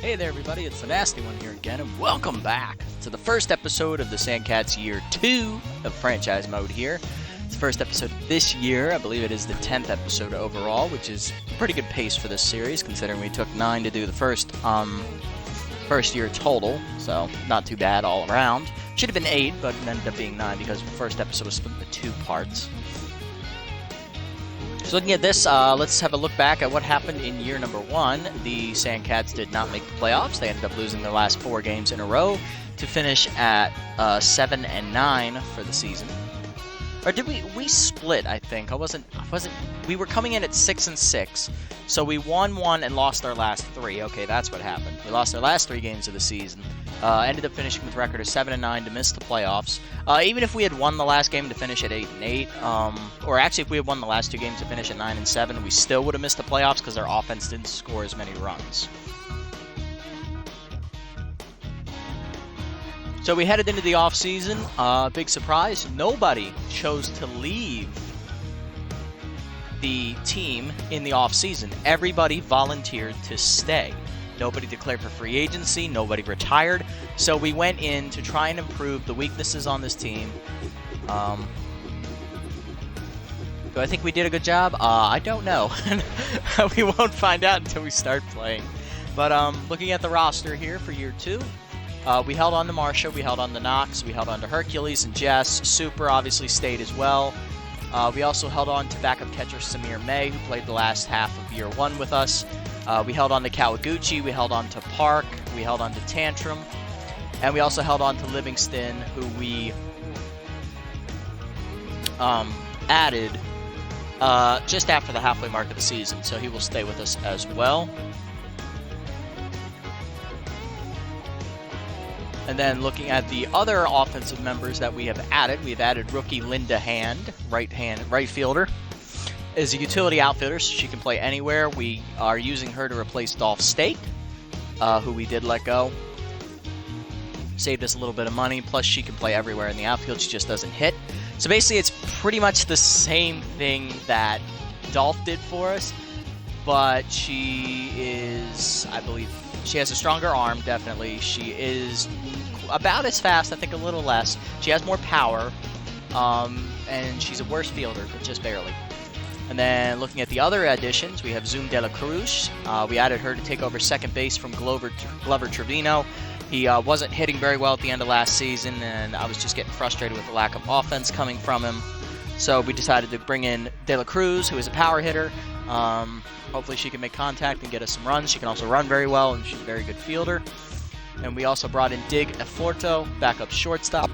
Hey there everybody, it's the Nasty One here again, and welcome back to the first episode of the Sandcats Year 2 of Franchise Mode here. It's the first episode of this year. I believe it is the 10th episode overall, which is a pretty good pace for this series, considering we took 9 to do the first year total, so not too bad all around. Should have been 8, but it ended up being 9 because the first episode was split into 2 parts. So looking at this, let's have a look back at what happened in year number 1. The Sandcats did not make the playoffs. They ended up losing their last 4 games in a row to finish at 7-9 for the season. Or did we split? I think we were coming in at 6-6, so we won 1 and lost our last 3. Okay, that's what happened. We lost our last 3 games of the season. Ended up finishing with a record of 7-9 to miss the playoffs. Even if we had won the last game to finish at 8-8, or actually if we had won the last 2 games to finish at 9-7, we still would have missed the playoffs because our offense didn't score as many runs. So we headed into the offseason. Big surprise, nobody chose to leave the team in the offseason. Everybody volunteered to stay. Nobody declared for free agency, nobody retired. So we went in to try and improve the weaknesses on this team. Do I think we did a good job? I don't know. We won't find out until we start playing. But looking at the roster here for year 2, we held on to Marsha, we held on to Knox, we held on to Hercules and Jess. Super obviously stayed as well. We also held on to backup catcher Samir May, who played the last half of year 1 with us. We held on to Kawaguchi, we held on to Park, we held on to Tantrum, and we also held on to Livingston, who we added just after the halfway mark of the season, so he will stay with us as well. And then looking at the other offensive members that we have added rookie Linda Hand, right fielder, is a utility outfielder, so she can play anywhere. We are using her to replace Dolph State, who we did let go. Saved us a little bit of money, plus she can play everywhere in the outfield, she just doesn't hit. So basically it's pretty much the same thing that Dolph did for us, but she is, I believe, she has a stronger arm, definitely. She is about as fast, I think a little less. She has more power, and she's a worse fielder, but just barely. And then looking at the other additions, we have Zoom De La Cruz. We added her to take over second base from Glover Trevino. He wasn't hitting very well at the end of last season, and I was just getting frustrated with the lack of offense coming from him. So we decided to bring in De La Cruz, who is a power hitter. Hopefully she can make contact and get us some runs. She can also run very well, and she's a very good fielder. And we also brought in Dig Eforto, backup shortstop,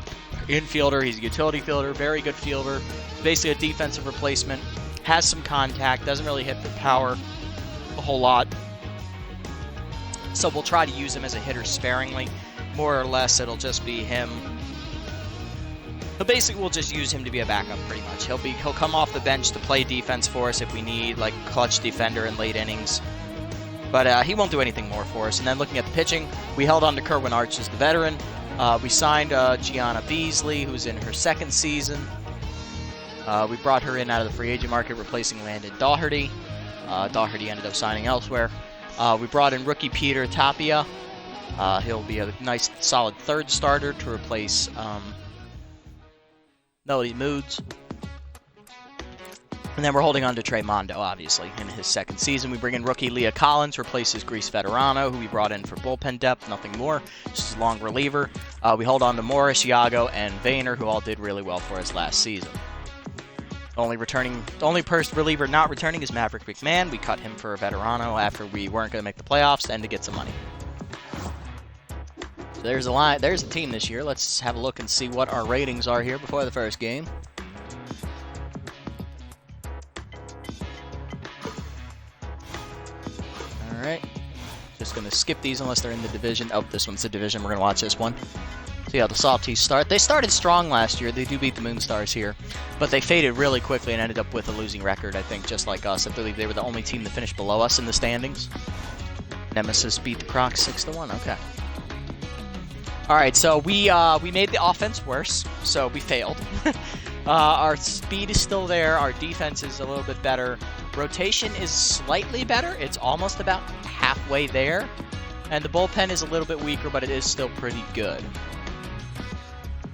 infielder. He's a utility fielder, very good fielder. Basically a defensive replacement. Has some contact, doesn't really hit for power a whole lot. So we'll try to use him as a hitter sparingly. More or less, it'll just be him. But basically, we'll just use him to be a backup pretty much. He'll come off the bench to play defense for us if we need, like clutch defender in late innings. But he won't do anything more for us. And then looking at the pitching, we held on to Kerwin Arches, the veteran. We signed Gianna Beasley, who's in her 2nd season. We brought her in out of the free agent market, replacing Landon Daugherty. Daugherty ended up signing elsewhere. We brought in rookie Peter Tapia. He'll be a nice, solid 3rd starter to replace Melody Moods. And then we're holding on to Trey Mondo, obviously, in his 2nd season. We bring in rookie Leah Collins, replaces Grease Veterano, who we brought in for bullpen depth, nothing more, just a long reliever. We hold on to Morris, Iago, and Vayner, who all did really well for us last season. The only reliever not returning is Maverick McMahon. We cut him for a Veterano after we weren't going to make the playoffs and to get some money. So there's a team this year. Let's have a look and see what our ratings are here before the first game. Alright. Just going to skip these unless they're in the division. Oh, this one's the division. We're going to watch this one. See how the Salties start. They started strong last year. They do beat the Moonstars here. But they faded really quickly and ended up with a losing record, I think, just like us. I believe they were the only team to finish below us in the standings. Nemesis beat the Crocs 6-1. Okay. Alright, so we made the offense worse, so we failed. Our speed is still there. Our defense is a little bit better. Rotation is slightly better. It's almost about halfway there. And the bullpen is a little bit weaker, but it is still pretty good.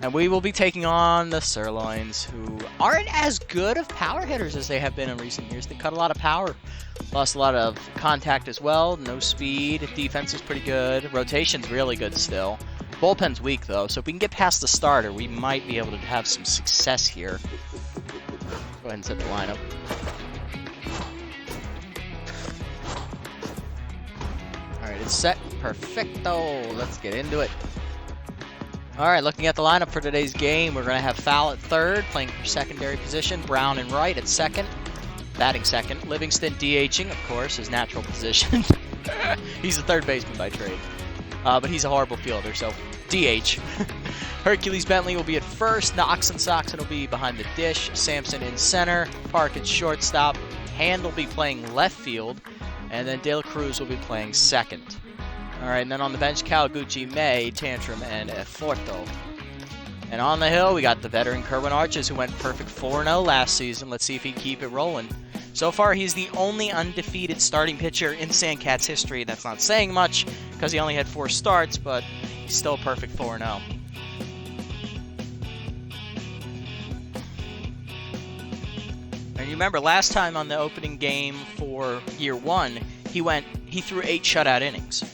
And we will be taking on the Sirloins, who aren't as good of power hitters as they have been in recent years. They cut a lot of power, lost a lot of contact as well, no speed, defense is pretty good, rotation's really good still. Bullpen's weak though, so if we can get past the starter, we might be able to have some success here. Go ahead and set the lineup. Alright, it's set. Perfecto. Let's get into it. Alright, looking at the lineup for today's game, we're going to have Fowl at third, playing for secondary position. Brown and Wright at second, batting second. Livingston DHing, of course, his natural position. He's a third baseman by trade. But he's a horrible fielder, so DH. Hercules Bentley will be at first. Knox and Soxon will be behind the dish. Sampson in center. Park at shortstop. Hand will be playing left field. And then De La Cruz will be playing second. Alright, and then on the bench, Kawaguchi, May, Tantrum, and Eforto. And on the hill, we got the veteran Kerwin Arches, who went perfect 4-0 last season. Let's see if he can keep it rolling. So far, he's the only undefeated starting pitcher in Sandcats history. That's not saying much, because he only had 4 starts, but he's still a perfect 4-0. And you remember, last time on the opening game for Year 1, he threw 8 shutout innings.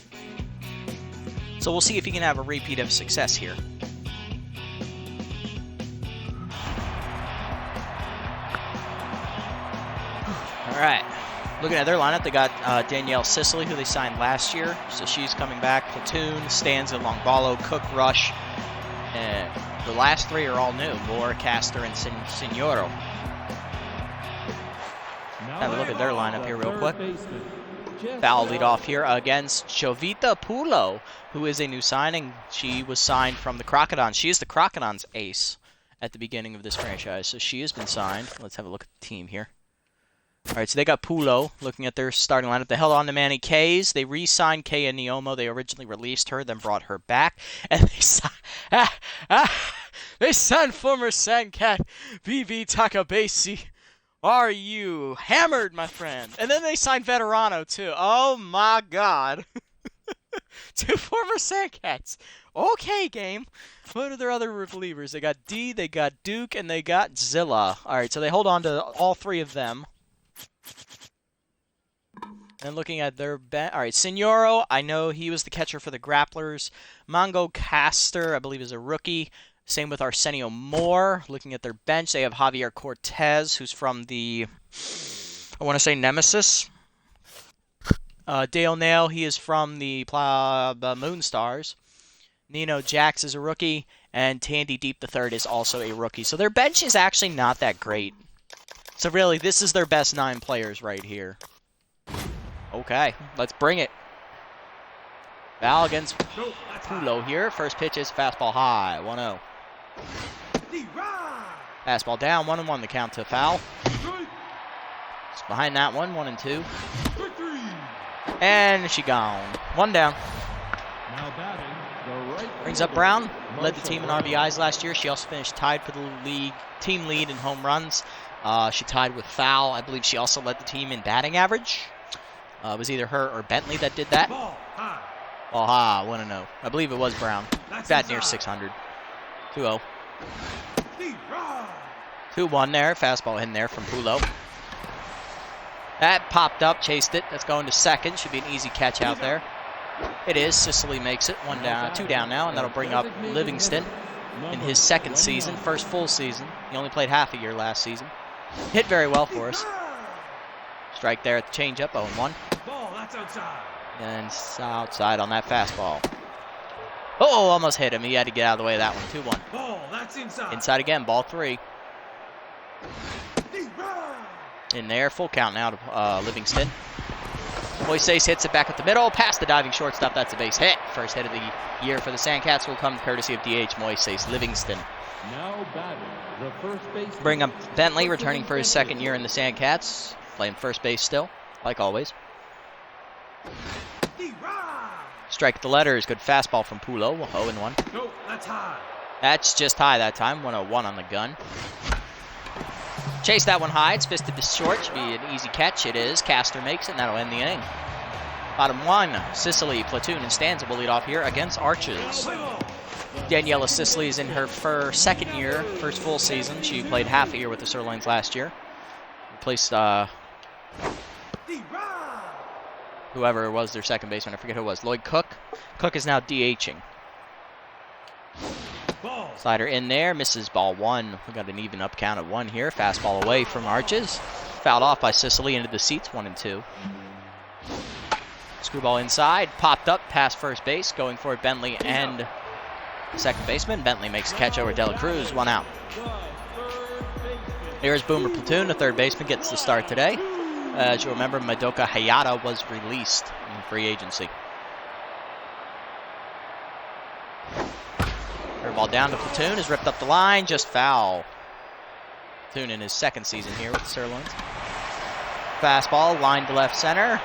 So we'll see if he can have a repeat of success here. Alright, looking at their lineup, they got Danielle Sicily, who they signed last year. So she's coming back. Platoon, Stanza, Longballo, Cook, Rush. And the last 3 are all new. Moore, Castor, and Signoro. Have a look at their lineup here real quick. Foul lead off here against Jovita Pulo, who is a new signing. She was signed from the Crocodons. She is the Crocodons ace at the beginning of this franchise, so she has been signed. Let's have a look at the team here. All right, so they got Pulo. Looking at their starting lineup, they held on to Manny Kays. They re-signed Kaya Niomo. They originally released her, then brought her back, and they signed former Sandcat BB Takabesi. Are you hammered, my friend? And then they signed Veterano, too. Oh, my God. 2 former Sandcats. Okay, game. What are their other relievers? They got D, they got Duke, and they got Zilla. All right, so they hold on to all 3 of them. And looking at their bench. All right, Signoro, I know he was the catcher for the Grapplers. Mongo Castor, I believe, is a rookie. Same with Arsenio Moore. Looking at their bench, they have Javier Cortez, who's from the, I want to say, Nemesis. Dale Nail, he is from the Moonstars. Nino Jax is a rookie, and Tandy Deep III is also a rookie. So their bench is actually not that great. So really, this is their best 9 players right here. Okay, let's bring it. Val against Pulo here. First pitch is fastball high, 1-0. Fastball down, 1-1 the count to Foul. It's behind that one, 1-2. And she gone. 1 down. Brings up Brown. Led the team in RBIs last year. She also finished tied for the league team lead in home runs. She tied with Foul. I believe she also led the team in batting average. It was either her or Bentley that did that. Ball high, 1-0. I believe it was Brown. Bat near 600. 2-0. 2-1 there. Fastball in there from Pulo. That popped up, chased it. That's going to second. Should be an easy catch out there. It is. Sicily makes it. 1 down, 2 down now, and that'll bring up Livingston in his 2nd season, first full season. He only played half a year last season. Hit very well for us. Strike there at the changeup, 0-1. That's outside. And outside on that fastball. Oh, almost hit him. He had to get out of the way of that one. 2-1. Ball, that's inside. Inside again, ball 3. In there, full count now to Livingston. Moises hits it back at the middle, past the diving shortstop. That's a base hit. First hit of the year for the Sandcats will come courtesy of DH Moises Livingston. Now batting, the first base. Bring up Bentley, returning for his 2nd year in the Sandcats. Playing first base still, like always. Strike the letters. Good fastball from Pulo. 0-1. No, that's high. That's just high that time. 1-0 on the gun. Chase that one high. It's fisted to short. Should be an easy catch. It is. Castor makes it, and that'll end the inning. Bottom 1, Sicily, Platoon, and Stanza will lead off here against Arches. Daniela Sicily is in her second year, first full season. She played half a year with the Sirloins last year. Replaced whoever was their second baseman. I forget who it was. Lloyd Cook. Cook is now DHing. Slider in there, misses ball 1. We got an even up count at 1 here. Fastball away from Arches. Fouled off by Sicily into the seats, 1 and 2. Screwball inside, popped up past first base, going for it Bentley and second baseman. Bentley makes a catch over De La Cruz, 1 out. Here's Boomer Platoon, the third baseman, gets the start today. As you remember, Madoka Hayata was released in free agency. Ball down to Platoon, is ripped up the line, just foul. Platoon in his second season here with the Sirloins. Fastball, line to left center.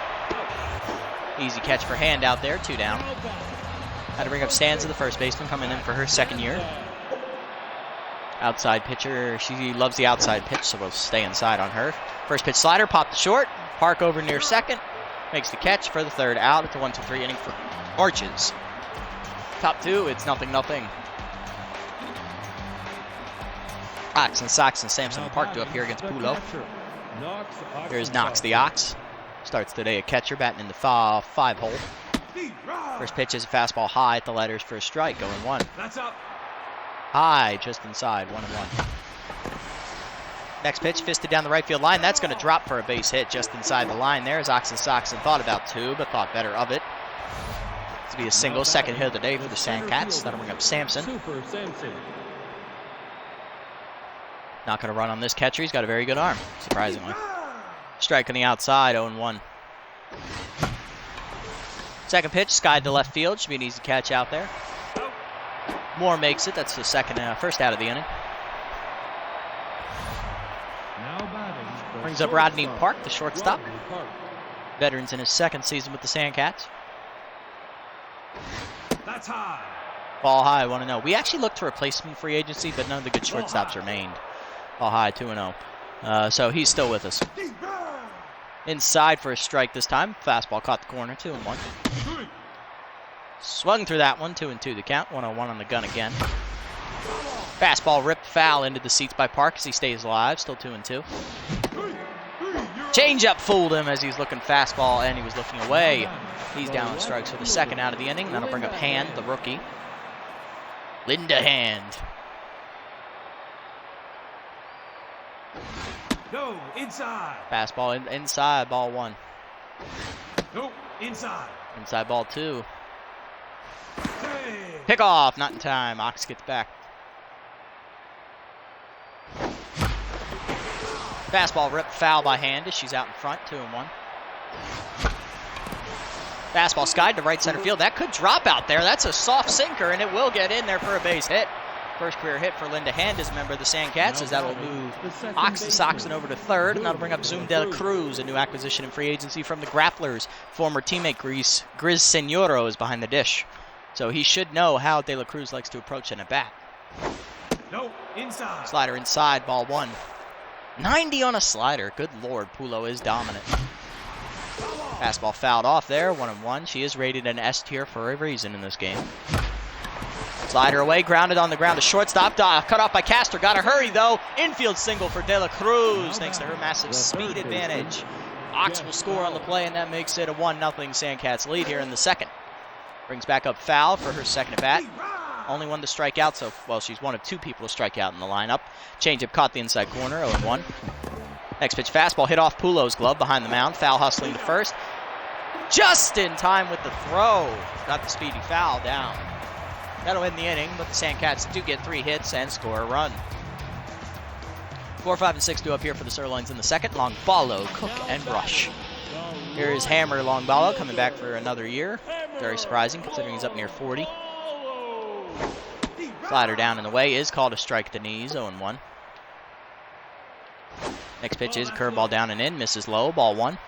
Easy catch for Hand out there, 2 down. Had to bring up Stanza, the first baseman, coming in for her second year. Outside pitcher, she loves the outside pitch, so we'll stay inside on her. First pitch slider, popped to short. Park over near second, makes the catch for the third out. It's a 1-2-3 inning for Arches. Top 2, it's 0-0. Ox and Sox and Samson and Park do up here against Pulo. Here's Knox the Ox. Starts today at catcher, batting in the 5 hole. First pitch is a fastball high at the letters for a strike, going 1. That's up. High, just inside, 1-1. Next pitch, fisted down the right field line. That's going to drop for a base hit just inside the line there. As Ox and Soxon thought about 2, but thought better of it. To be a single, second hit of the day for the Sandcats. That'll bring up Samson. Super Samson. Not going to run on this catcher. He's got a very good arm, surprisingly. Strike on the outside, 0-1. Second pitch, skied to left field. Should be an easy catch out there. Moore makes it. That's the first out of the inning. Brings up Rodney Park, the shortstop. Veterans in his second season with the Sandcats. That's high. Ball high, 1-0. We actually looked to replace him in free agency, but none of the good shortstops remained. Ball high, 2-0. So he's still with us. Inside for a strike this time. Fastball caught the corner, 2-1. Swung through that one, 2-2 the count. 1-0 on the gun again. Fastball ripped foul into the seats by Park as he stays alive, still 2-2. Changeup fooled him as he's looking fastball and he was looking away. He's down on strikes for the second out of the inning. That'll bring up Hand, the rookie. Linda Hand. No, inside. Fastball inside, ball 1. No, inside. Inside ball 2. Hey. Pick off, not in time. Ox gets back. Fastball ripped foul by Hand as she's out in front, 2-1. Fastball skied to right center field. That could drop out there. That's a soft sinker, and it will get in there for a base hit. First career hit for Linda Hand as a member of the Sandcats, as that'll move Ox and Soxon over to third, and that'll bring up Zoom De La Cruz, a new acquisition in free agency from the Grapplers. Former teammate Grizz Senoro is behind the dish. So he should know how De La Cruz likes to approach an at-bat. No, inside. Slider inside, ball 1. 90 on a slider. Good lord, Pulo is dominant. Fastball fouled off there, 1-1. She is rated an S tier for a reason in this game. Slider away, grounded on the ground to shortstop. Cut off by Castor. Got to hurry, though. Infield single for De La Cruz, thanks to her massive speed advantage. Ox will score on the play, and that makes it a 1-0 Sandcats lead here in the second. Brings back up foul for her second at-bat. Only one to strike out, so, well, she's one of 2 people to strike out in the lineup. Changeup caught the inside corner, 0-1. Next pitch, fastball hit off Pulo's glove behind the mound. Foul hustling to first. Just in time with the throw. Got the speedy foul down. That'll end the inning, but the Sandcats do get 3 hits and score a run. 4, 5, and 6 do up here for the Sirloins in the second. Longballo, Cook, and Rush. Here is Hammer Longballo coming back for another year. Very surprising considering he's up near 40. Slider down in the way is called a strike at the knees, 0-1. Next pitch is a curveball down and in, misses low, ball 1.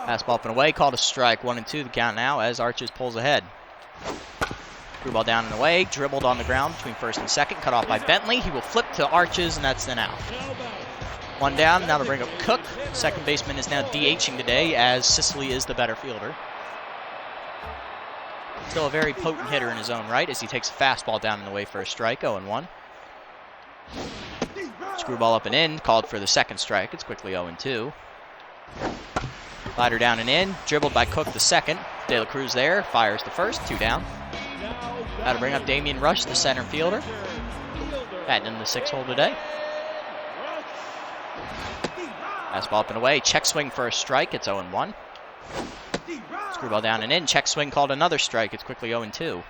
Fastball up and away, called a strike, 1-2 the count now as Arches pulls ahead. Screwball down and away, dribbled on the ground between first and second, cut off by Bentley. He will flip to Arches, and that's an out. One down, now to bring up Cook. Second baseman is now DHing today as Sicily is the better fielder. Still a very potent hitter in his own right as he takes a fastball down in the way for a strike, 0-1. Screwball up and in, called for the second strike. It's quickly 0-2. Slider down and in, dribbled by Cook the second. De La Cruz there, fires the first, 2 down. Now to bring up Damian Rush, the center fielder. Batting in the 6-hole today. Fastball up and away, check swing for a strike, it's 0-1. Screwball down and in, check swing called another strike, it's quickly 0-2.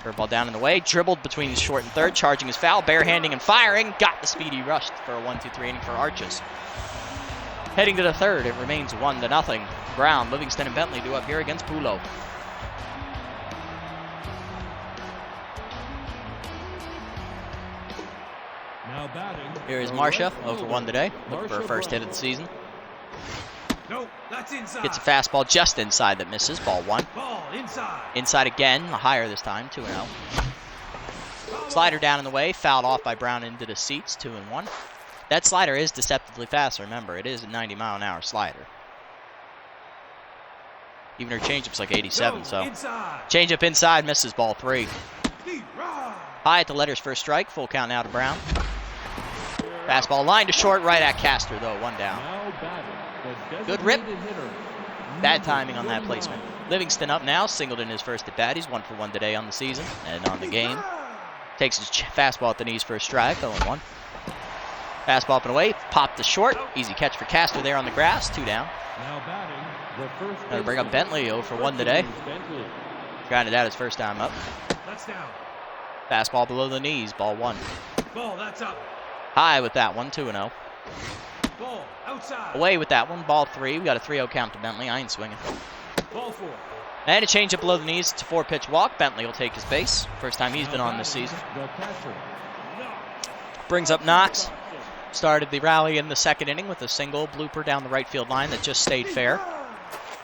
Curveball down and away, dribbled between short and third, charging his foul, barehanding and firing, got the speedy rush for a 1-2-3 inning for Arches. Heading to the third, it remains 1-0. Brown, Livingston, and Bentley due up here against Pulo. Now batting. Here is Marcia, 0-1 today, looking for her first hit of the season. No, that's inside. Gets a fastball just inside that misses, ball 1. Ball inside. Inside again, higher this time, 2-0. Slider down in the way, fouled off by Brown into the seats, 2-1. That slider is deceptively fast, remember, it is a 90-mile-an-hour slider. Even her changeup's like 87, so. Changeup inside, misses, ball 3. High at the letters for a strike, full count now to Brown. Fastball line to short, right at Castor, though, 1 down. Good rip. Bad timing on that placement. Livingston up now, singled in his first at bat. He's 1 for 1 today on the season and on the game. Takes his fastball at the knees for a strike, 0-1. Fastball up and away, popped to short. Easy catch for Castor there on the grass, 2 down. Now to bring up Bentley, 0 for 1 today. Grounded out his first time up. Fastball below the knees, ball 1. Ball, that's up. High with that one, 2-0. Ball outside. Away with that one, ball 3. We got a 3-0 count to Bentley. I ain't swinging. Ball 4. And a change up below the knees. It's a 4-pitch walk. Bentley will take his base. First time he's been on this season. Brings up Knox. Started the rally in the second inning with a single blooper down the right field line that just stayed fair.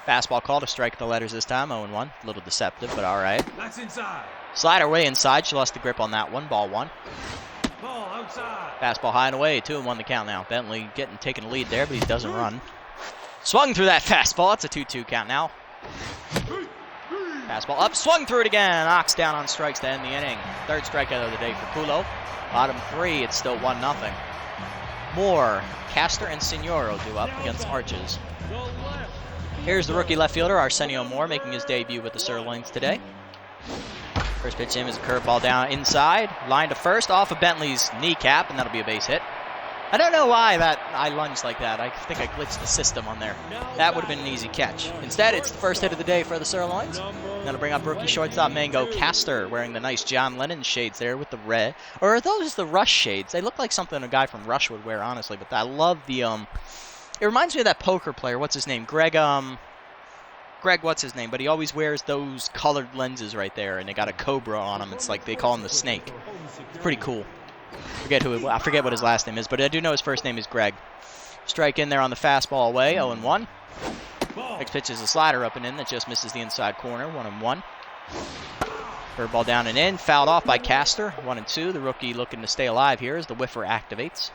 Fastball called a strike at the letters this time, 0-1. A little deceptive, but all right. That's inside. Slider way inside. She lost the grip on that one. Ball 1. Ball outside. Fastball high and away. 2-1 the count now. Bentley taking a lead there, but he doesn't run. Swung through that fastball. It's a 2-2 count now. Fastball up. Swung through it again. Knox down on strikes to end the inning. Third strikeout of the day for Pulo. Bottom 3. It's still 1-0. Moore, Castor, and Signoro due up against Arches. Here's the rookie left fielder, Arsenio Moore, making his debut with the Sirloins today. First pitch in is a curveball down inside. Line to first off of Bentley's kneecap, and that'll be a base hit. I don't know why I lunged like that. I think I glitched the system on there. That would have been an easy catch. Instead, it's the first hit of the day for the Sirloins. That'll bring up rookie shortstop Mango Castor, wearing the nice John Lennon shades there with the red. Or are those the Rush shades? They look like something a guy from Rush would wear, honestly. But I love the, it reminds me of that poker player. What's his name? Greg, what's his name? But he always wears those colored lenses right there, and they got a cobra on them. It's like they call him the Snake. It's pretty cool. I forget what his last name is, but I do know his first name is Greg. Strike in there on the fastball away, 0-1. Next pitch is a slider up and in that just misses the inside corner, 1-1. Curveball down and in, fouled off by Castor, 1-2. The rookie looking to stay alive here as the whiffer activates.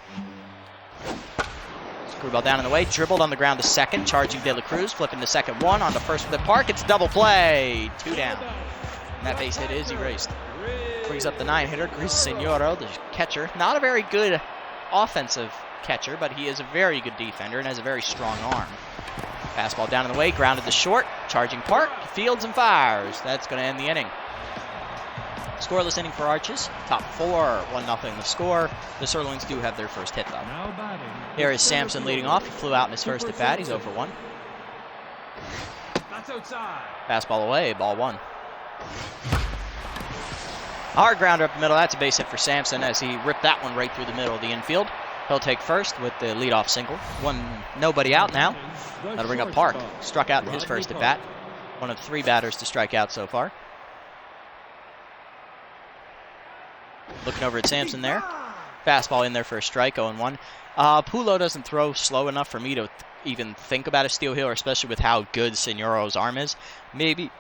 Screwball down and away, dribbled on the ground to second, charging De La Cruz, flipping to second 1 on the first for the park. It's double play, 2 down. And that base hit is erased. Brings up the 9-hitter, Gris Signoro, the catcher. Not a very good offensive catcher, but he is a very good defender and has a very strong arm. Fastball down in the way, grounded to short, charging Park, fields and fires. That's going to end the inning. Scoreless inning for Arches. Top 4, 1-0 the score. The Sirloins do have their first hit, though. Here is Sampson leading off. He flew out in his first at bat. He's 0 for 1. That's outside. Fastball away, ball 1. Hard grounder up the middle. That's a base hit for Sampson as he ripped that one right through the middle of the infield. He'll take first with the leadoff single. Nobody out now. That'll bring up Park. Struck out in his first at bat. One of 3 batters to strike out so far. Looking over at Sampson there. Fastball in there for a strike, 0-1. Pulo doesn't throw slow enough for me to even think about a steal here, especially with how good Signoro's arm is. Maybe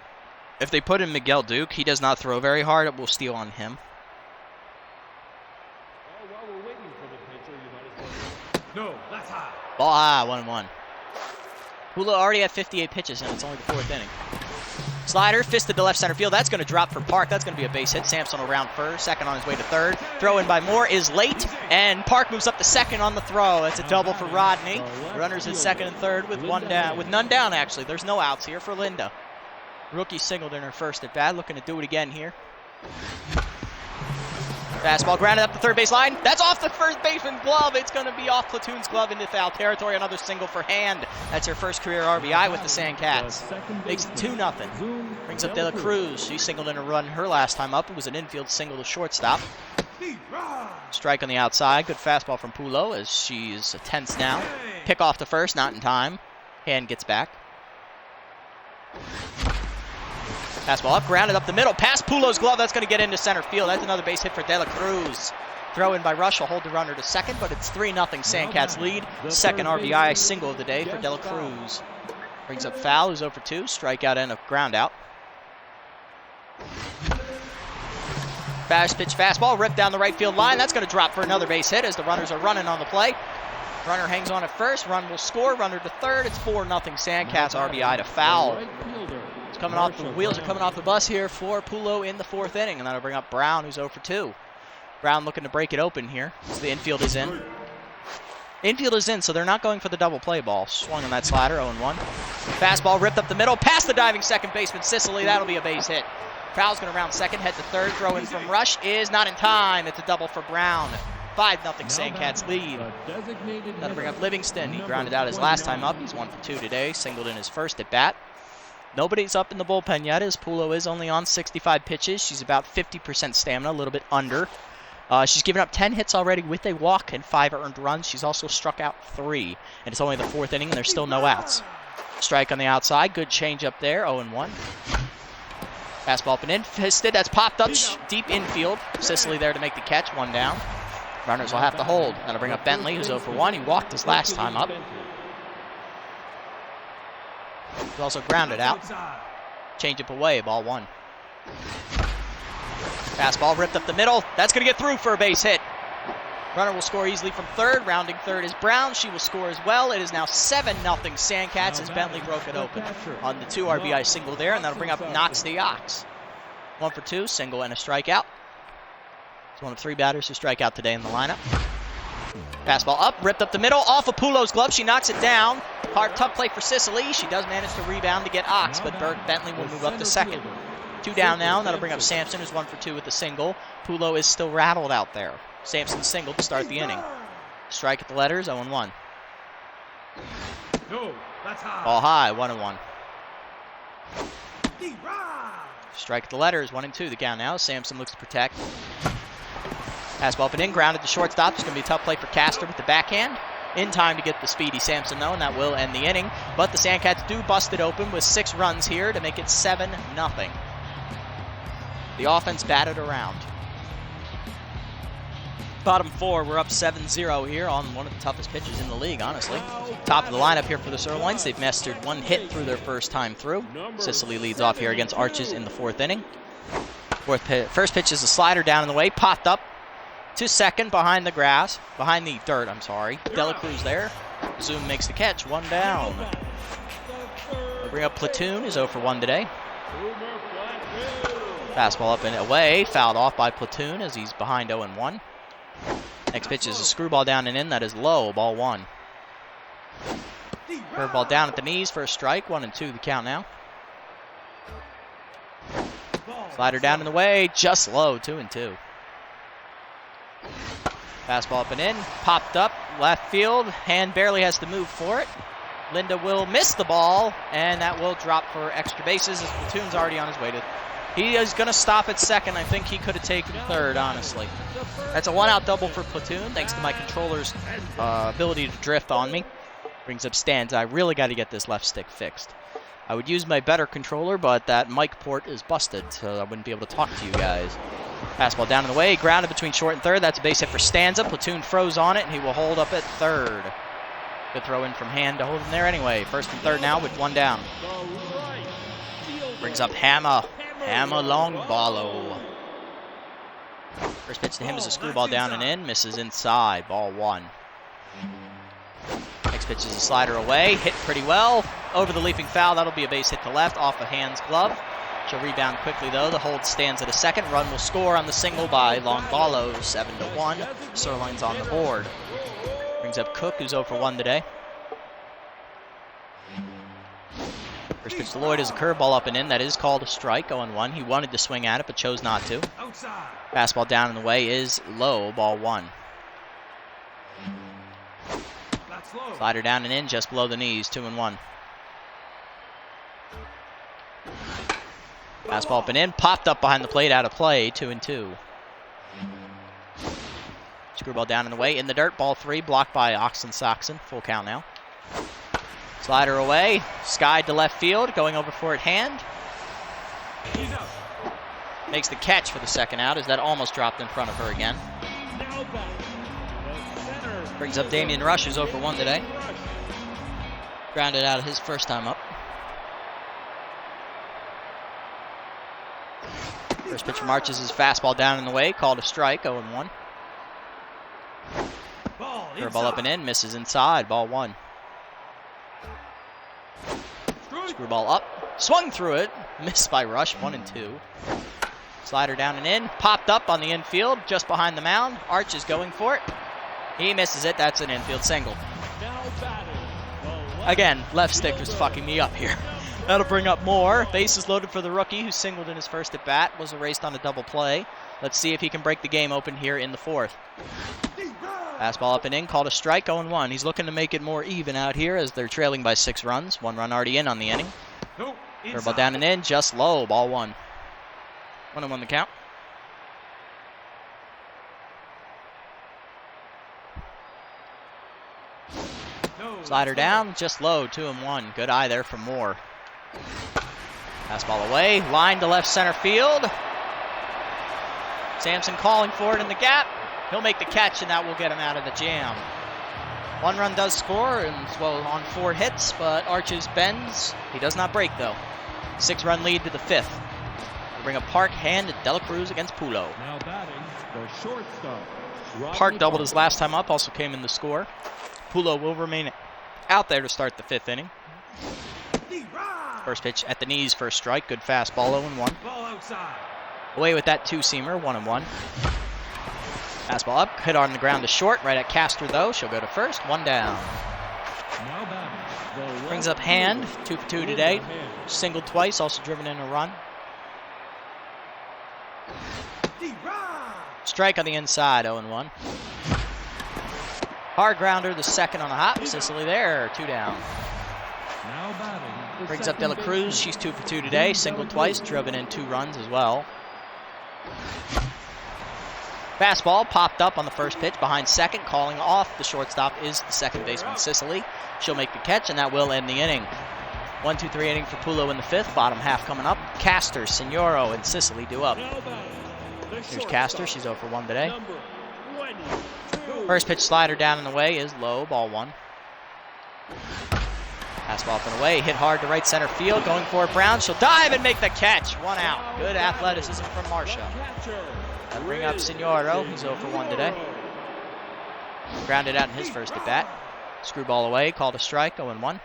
if they put in Miguel Duke, he does not throw very hard. It will steal on him. No, that's high. Ball high, 1-1. Pulo already had 58 pitches, and it's only the 4th inning. Slider, fisted to left center field. That's going to drop for Park. That's going to be a base hit. Sampson will round first. Second on his way to third. Throw in by Moore is late, and Park moves up to second on the throw. That's a double for Rodney. Runners at second and third with one down, with none down actually. There's no outs here for Linda. Rookie singled in her first at bat. Looking to do it again here. Fastball grounded up the third base line. That's off the first baseman's glove. It's going to be off Platoon's glove into foul territory. Another single for Hand. That's her first career RBI with the Sandcats. Makes it 2-0. Brings up De La Cruz. She singled in a run her last time up. It was an infield single to shortstop. Strike on the outside. Good fastball from Pulo as she's tense now. Pick off to first, not in time. Hand gets back. Fastball up, grounded up the middle, past Pulo's glove. That's going to get into center field. That's another base hit for De La Cruz. Throw in by Rush will hold the runner to second, but it's 3-0 Sandcats lead. Second RBI single of the day for De La Cruz. Brings up foul, who's 0 for 2. Strikeout and a ground out. Fast pitch fastball, ripped down the right field line. That's going to drop for another base hit as the runners are running on the play. Runner hangs on at first, run will score, runner to third. It's 4-0 Sandcats RBI to foul. Coming off the wheels are coming off the bus here for Pulo in the 4th inning, and that'll bring up Brown, who's 0 for 2. Brown looking to break it open here. So the infield is in. Infield is in, so they're not going for the double play ball. Swung on that slider, 0-1. Fastball ripped up the middle, past the diving second baseman Sicily. That'll be a base hit. Foul's going to round second, head to third. Throw in from Rush is not in time. It's a double for Brown. 5-0 Sandcats lead. That'll bring up Livingston. He grounded out his last time up. He's 1 for 2 today. Singled in his first at bat. Nobody's up in the bullpen yet, as Pulo is only on 65 pitches. She's about 50% stamina, a little bit under. She's given up 10 hits already with a walk and 5 earned runs. She's also struck out 3, and it's only the 4th inning, and there's still no outs. Strike on the outside, good change up there, 0-1. Fastball up and in, fisted, that's popped up deep infield. Sicily there to make the catch, 1 down. Runners will have to hold. That'll bring up Bentley, who's 0 for 1. He walked his last time up. He's also grounded out. Change up away, ball 1. Fastball ripped up the middle. That's going to get through for a base hit. Runner will score easily from third. Rounding third is Brown. She will score as well. It is now 7-0 Sandcats as Bentley broke it open on the 2 RBI single there, and that'll bring up Knox the Ox. 1 for 2, single and a strikeout. He's one of 3 batters who strike out today in the lineup. Fastball up, ripped up the middle, off of Pulo's glove. She knocks it down. Hard tough play for Sicily. She does manage to rebound to get Ox, but Bentley will move up to second. 2 down now, and that'll bring up Sampson, who's 1 for 2 with the single. Pulo is still rattled out there. Sampson singled to start the inning. Strike at the letters, 0-1. No, that's high. Ball high, 1-1. Strike at the letters, 1-2. The count now. Sampson looks to protect. Fastball up and in, grounded to shortstop. It's going to be a tough play for Castor with the backhand. In time to get the speedy Sampson, though, and that will end the inning. But the Sandcats do bust it open with 6 runs here to make it 7-0. The offense batted around. Bottom 4, we're up 7-0 here on one of the toughest pitchers in the league, honestly. Top of the lineup here for the Sirloins. They've mastered 1 hit through their first time through. Sicily leads off here against Arches in the 4th inning. First pitch is a slider down in the way, popped up to second behind the dirt, I'm sorry. De La Cruz there. Zoom makes the catch, 1 down. We'll bring up Platoon, who's 0 for 1 today. Fastball up and away, fouled off by Platoon as he's behind 0-1. Next pitch is a screwball down and in, that is low, ball 1. Curveball down at the knees for a strike, 1-2 the count now. Slider down in the way, just low, 2-2. Fastball up and in, popped up, left field, Hand barely has to move for it. Linda will miss the ball, and that will drop for extra bases as Platoon's already on his way to. He is going to stop at second. I think he could have taken third, honestly. That's a 1-out double for Platoon, thanks to my controller's ability to drift on me. Brings up Stans. I really got to get this left stick fixed. I would use my better controller, but that mic port is busted, so I wouldn't be able to talk to you guys. Fastball down in the way, grounded between short and third. That's a base hit for Stanza. Platoon froze on it, and he will hold up at third. Good throw in from Hand to hold him there anyway. First and third now with 1 down. Brings up Hammer. Hammer long ballo. First pitch to him is a screwball down and in. Misses inside. Ball 1. Next pitch is a slider away, hit pretty well. Over the leaping foul, that'll be a base hit to left off a Hand's glove. She'll rebound quickly though. The hold stands at a second. Run will score on the single by Longballo, 7-1. Sirloin's on the board. Brings up Cook, who's 0 for 1 today. First pitch to Lloyd is a curveball up and in. That is called a strike, 0-1. He wanted to swing at it, but chose not to. Outside. Fastball down and away is low, ball 1. That's low. Slider down and in, just below the knees, 2-1. Fastball up and in, popped up behind the plate, out of play, 2-2. Screwball down and away, in the dirt, ball 3, blocked by Oxen Saxon, full count now. Slider away, skied to left field, going over for it Hand. He's up. Makes the catch for the second out as that almost dropped in front of her again. Now batting. The center. Brings up Damian Rush, who's 0 for 1 today. Rush. Grounded out his first time up. First pitch from Arches is fastball down and away, called a strike, 0-1. Ball Curveball up and in, misses inside, ball 1. Screwball up, swung through it, missed by Rush, 1-2. Slider down and in, popped up on the infield, just behind the mound. Arches going for it. He misses it, that's an infield single. Now batting. Again, left stick is fucking me up here. That'll bring up more. Bases loaded for the rookie who singled in his first at bat, was erased on a double play. Let's see if he can break the game open here in the 4th. Fastball up and in, called a strike, 0-1. He's looking to make it more even out here as they're trailing by 6 runs. 1 run already in on the inning. Nope. Curveball down and in, just low, ball 1. 1-1 the count. No, Slider down, just low, 2-1. Good eye there for Moore. Fastball away, line to left center field. Sampson calling for it in the gap. He'll make the catch, and that will get him out of the jam. 1 run does score, and well on 4 hits, but Arches bends. He does not break, though. 6-run lead to the 5th. We'll bring up Park, Hand, and Dela Cruz against Pulo. Now batting the shortstop. Park doubled his last time up, also came in the score. Pulo will remain out there to start the 5th inning. First pitch at the knees for a strike. Good fastball, 0-1. Ball outside. Away with that 2-seamer, 1-1. Fastball up, hit on the ground to short. Right at Castor, though. She'll go to first, 1 down. Now batting. Brings up Hand, 2 for 2 today. Singled twice, also driven in a run. Strike on the inside, 0-1. Hard grounder, the second on the hop. Sicily there, 2 down. Now batting. Brings up Dela Cruz. She's 2 for 2 today. Singled twice, driven in 2 runs as well. Fastball popped up on the first pitch behind second. Calling off the shortstop is the second baseman, Sicily. She'll make the catch, and that will end the inning. 1-2-3 inning for Pulo in the 5th. Bottom half coming up. Castor, Signoro, and Sicily due up. Here's Castor. She's 0 for 1 today. First pitch slider down and away is low, ball 1. Fastball up and away, hit hard to right center field, going for it Brown. She'll dive and make the catch. 1 out. Good athleticism from Marsha. That'll bring up Signoro. He's 0 for 1 today. Grounded out in his first at bat. Screwball away, called a strike, 0-1.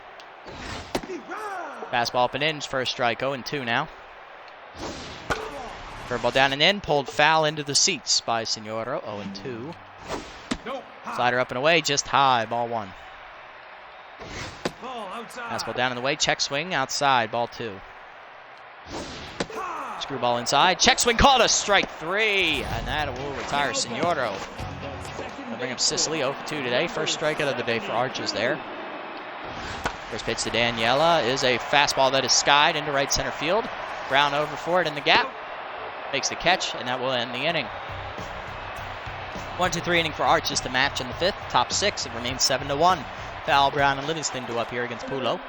Fastball up and in, first strike, 0-2 now. Curveball down and in, pulled foul into the seats by Signoro, 0-2. Slider up and away, just high, ball 1. Fastball down and away, check swing, outside, ball 2. Screwball inside, check swing, called a strike 3, and that will retire Signoro. They'll bring up Sicily, 0 for 2 today. First strikeout of the day for Arches there. First pitch to Daniela is a fastball that is skied into right center field. Brown over for it in the gap. Makes the catch, and that will end the inning. 1-2-3 inning for Arches to match in the 5th. Top 6, it remains 7-1. Foul, Brown, and Livingston do up here against Pulo.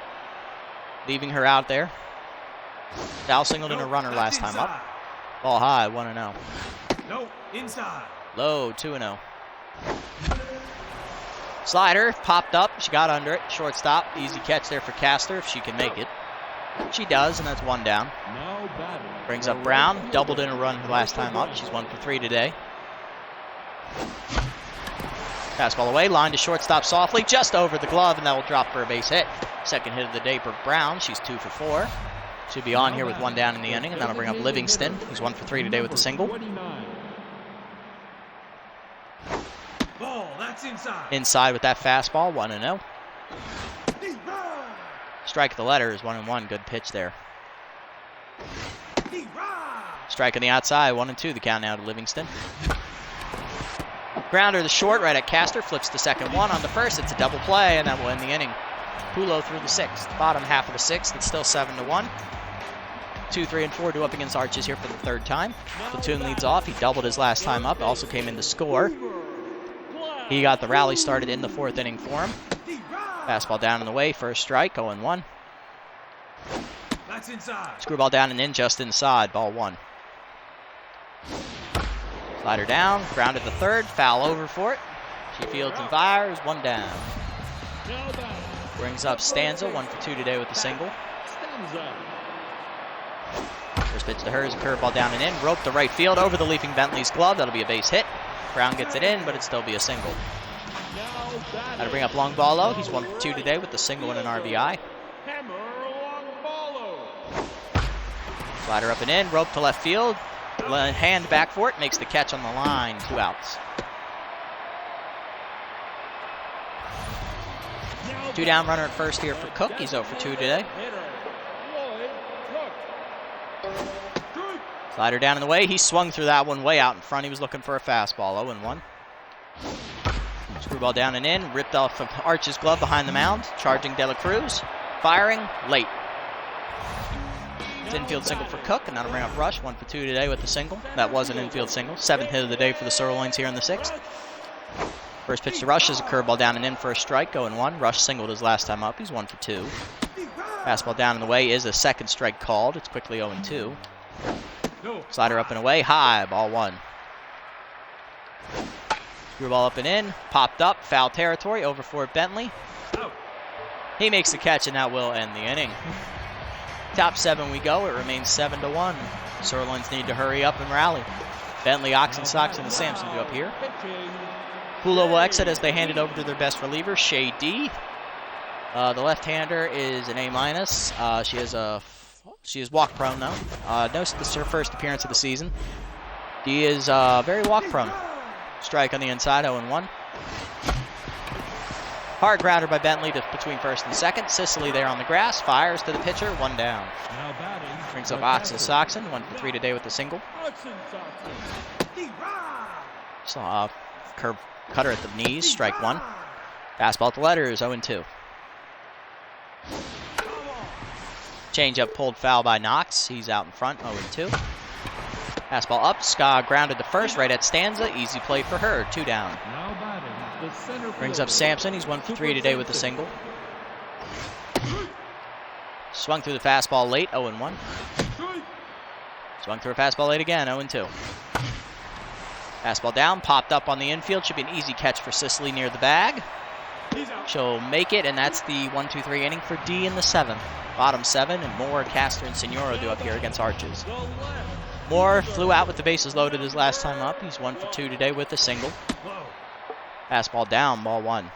Leaving her out there. Foul singled in a runner last time up. Ball high, 1-0. No, inside. Low, 2-0. Slider popped up. She got under it. Shortstop. Easy catch there for Castor if she can make it. She does, and that's 1 down. Brings up Brown. Doubled in a run her last time up. She's 1 for 3 today. Fastball away, line to shortstop softly, just over the glove, and that will drop for a base hit. Second hit of the day, Brooke Brown. She's 2 for 4. Should be on here with 1 down in the inning, and that'll bring up Livingston. He's 1 for 3 today with a single. Ball, that's inside. Inside with that fastball, 1-0. Strike at the letter is 1-1. Good pitch there. Strike on the outside, 1-2. The count now to Livingston. Grounder to short, right at Castor. Flips the second one on the first. It's a double play, and that will end the inning. Pulo through the 6th. Bottom half of the 6th. It's still 7-1. 2, 3, and 4 due up against Arches here for the 3rd time. Platoon leads off. He doubled his last time up. Also came in to score. He got the rally started in the 4th inning for him. Fastball down and away. First strike. 0-1. That's inside. Screwball down and in, just inside. Ball 1. Slider down. Grounded to 3rd. Foul over for it. She fields and fires. 1 down. Brings up Stanza. 1 for 2 today with the single. First pitch to her is a curveball down and in. Rope to right field over the leaping Bentley's glove. That'll be a base hit. Brown gets it in, but it'd still be a single. That'll bring up Longballo. He's 1 for 2 today with the single and an RBI. Slider up and in. Rope to left field. Hand back for it. Makes the catch on the line. 2 outs. 2 down runner at first here for Cook. He's 0 for 2 today. Slider down in the way. He swung through that one way out in front. He was looking for a fastball. 0-1. Screwball down and in. Ripped off of Arch's glove behind the mound. Charging De La Cruz. Firing late. It's infield single for Cook, and that'll bring up Rush. 1 for 2 today with the single. That was an infield single. 7th hit of the day for the Sirloins here in the 6th. First pitch to Rush is a curveball down and in for a strike. 0-1. Rush singled his last time up. He's 1 for 2. Fastball down and away is a second strike called. It's quickly 0-2. Slider up and away. High. Ball 1. Screwball up and in. Popped up. Foul territory. Over for Bentley. He makes the catch, and that will end the inning. Top 7 we go. It remains 7-1. Sirloins need to hurry up and rally. Bentley, Oxen, Sox, and Sampson go up here. Pulo will exit as they hand it over to their best reliever, Shay D. The left-hander is an A-. She is walk prone though. This is her first appearance of the season. D is very walk prone. Strike on the inside, 0-1. Hard grounder by Bentley to between first and second. Sicily there on the grass. Fires to the pitcher. 1 down. Brings up Oxen Soxen. 1 for 3 today with the single. Saw curve cutter at the knees. Strike 1. Fastball at the letters. 0-2. Changeup pulled foul by Knox. He's out in front. 0-2. Fastball up. Ska grounded to first right at Stanza. Easy play for her. 2 down. Brings up Sampson. He's 1 for 3 today with a single. Swung through the fastball late. 0-1. Swung through a fastball late again. 0-2. Fastball down. Popped up on the infield. Should be an easy catch for Sicily near the bag. She'll make it, and that's the 1-2-3 inning for D in the 7th. Bottom 7, and Moore, Castor, and Signoro do up here against Arches. Moore flew out with the bases loaded his last time up. He's 1 for 2 today with a single. Fastball down, ball 1.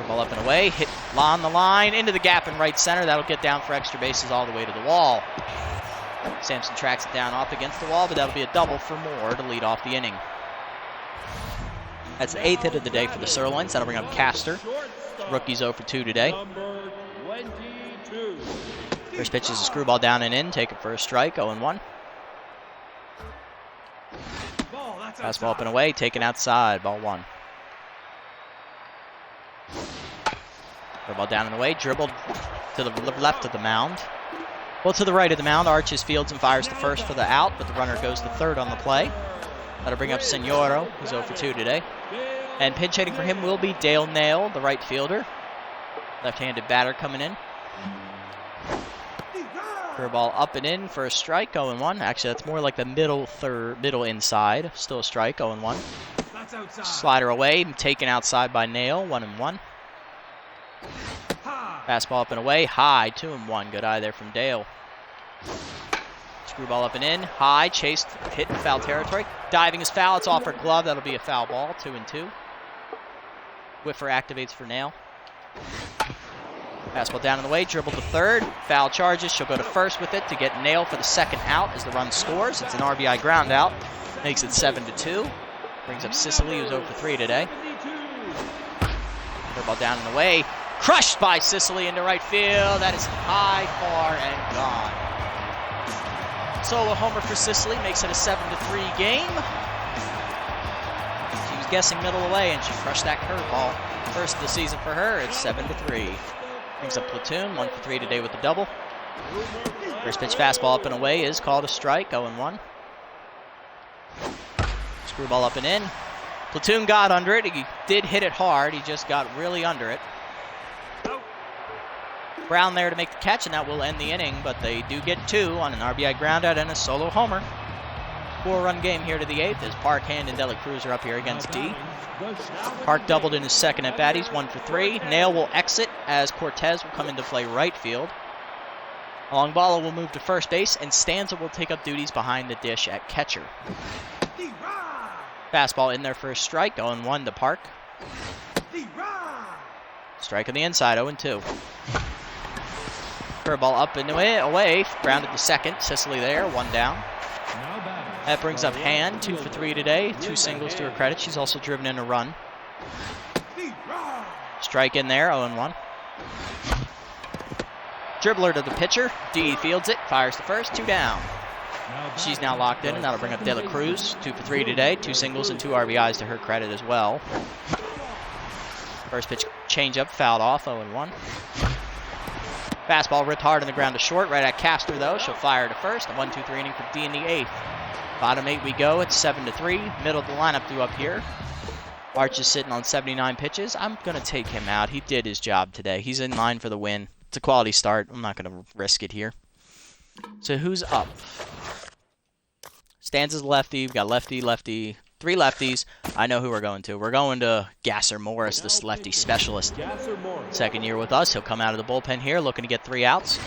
Ball up and away, hit on the line, into the gap in right center. That'll get down for extra bases all the way to the wall. Sampson tracks it down off against the wall, but that'll be a double for Moore to lead off the inning. That's the 8th hit of the day for the Sirloins. That'll bring up Castor. Rookie's 0 for 2 today. First pitch is a screwball down and in. Take it for a strike. 0-1. Fastball up and away. Taken outside. Ball 1. Ball down and away. Dribbled to the left of the mound. Well, to the right of the mound. Arches fields and fires the first for the out, but the runner goes to third on the play. That'll bring up Signoro. He's 0 for 2 today. And pinch hitting for him will be Dale Nail, the right fielder. Left-handed batter coming in. Curveball up and in for a strike, 0-1. Actually, that's more like the middle inside. Still a strike, 0-1. Slider away, taken outside by Nail, 1-1. Fastball up and away, high, 2-1. Good eye there from Dale. Screwball up and in. High, chased, hit in foul territory. Diving is foul. It's off her glove. That'll be a foul ball. 2-2. Whiffer activates for Nail. Fastball down in the way. Dribble to third. Foul charges. She'll go to first with it to get Nail for the second out as the run scores. It's an RBI ground out. Makes it 7-2. Brings up Sicily, who's 0 for 3 today. Ball down in the way. Crushed by Sicily into right field. That is high, far, and gone. Solo homer for Sicily makes it a 7-3 game. She was guessing middle away, and she crushed that curveball. First of the season for her. It's 7-3. Brings up Platoon, 1 for 3 today with the double. First pitch fastball up and away is called a strike, 0-1. Screwball up and in. Platoon got under it. He did hit it hard. He just got really under it. Brown there to make the catch, and that will end the inning, but they do get 2 on an RBI groundout and a solo homer. 4-run game here to the 8th as Park, Hand, and Dela Cruz are up here against D. Park doubled in his second at bat. He's 1 for 3. Nail will exit as Cortez will come into play right field. Longbala will move to first base, and Stanza will take up duties behind the dish at catcher. Fastball in there for a strike, 0-1 to Park. Strike on the inside, 0-2. Curveball up and away, grounded to second. Sicily there, 1 down. That brings up Hand, 2 for 3 today. 2 singles to her credit. She's also driven in a run. Strike in there, 0-1. Dribbler to the pitcher. D fields it, fires to first, 2 down. She's now locked in, and that'll bring up De La Cruz. 2 for 3 today. 2 singles and 2 RBIs to her credit as well. First pitch changeup, fouled off, 0-1. Fastball ripped hard on the ground to short. Right at Castor, though. She'll fire to first. A 1-2-3 inning for D in the 8th. Bottom 8 we go. It's 7-3. Middle of the lineup due up here. Arch is sitting on 79 pitches. I'm going to take him out. He did his job today. He's in line for the win. It's a quality start. I'm not going to risk it here. So who's up? Stanza's lefty. We've got lefty, lefty, 3 lefties. I know who we're going to. We're going to Gasser Morris, this lefty specialist. Second year with us. He'll come out of the bullpen here looking to get 3 outs.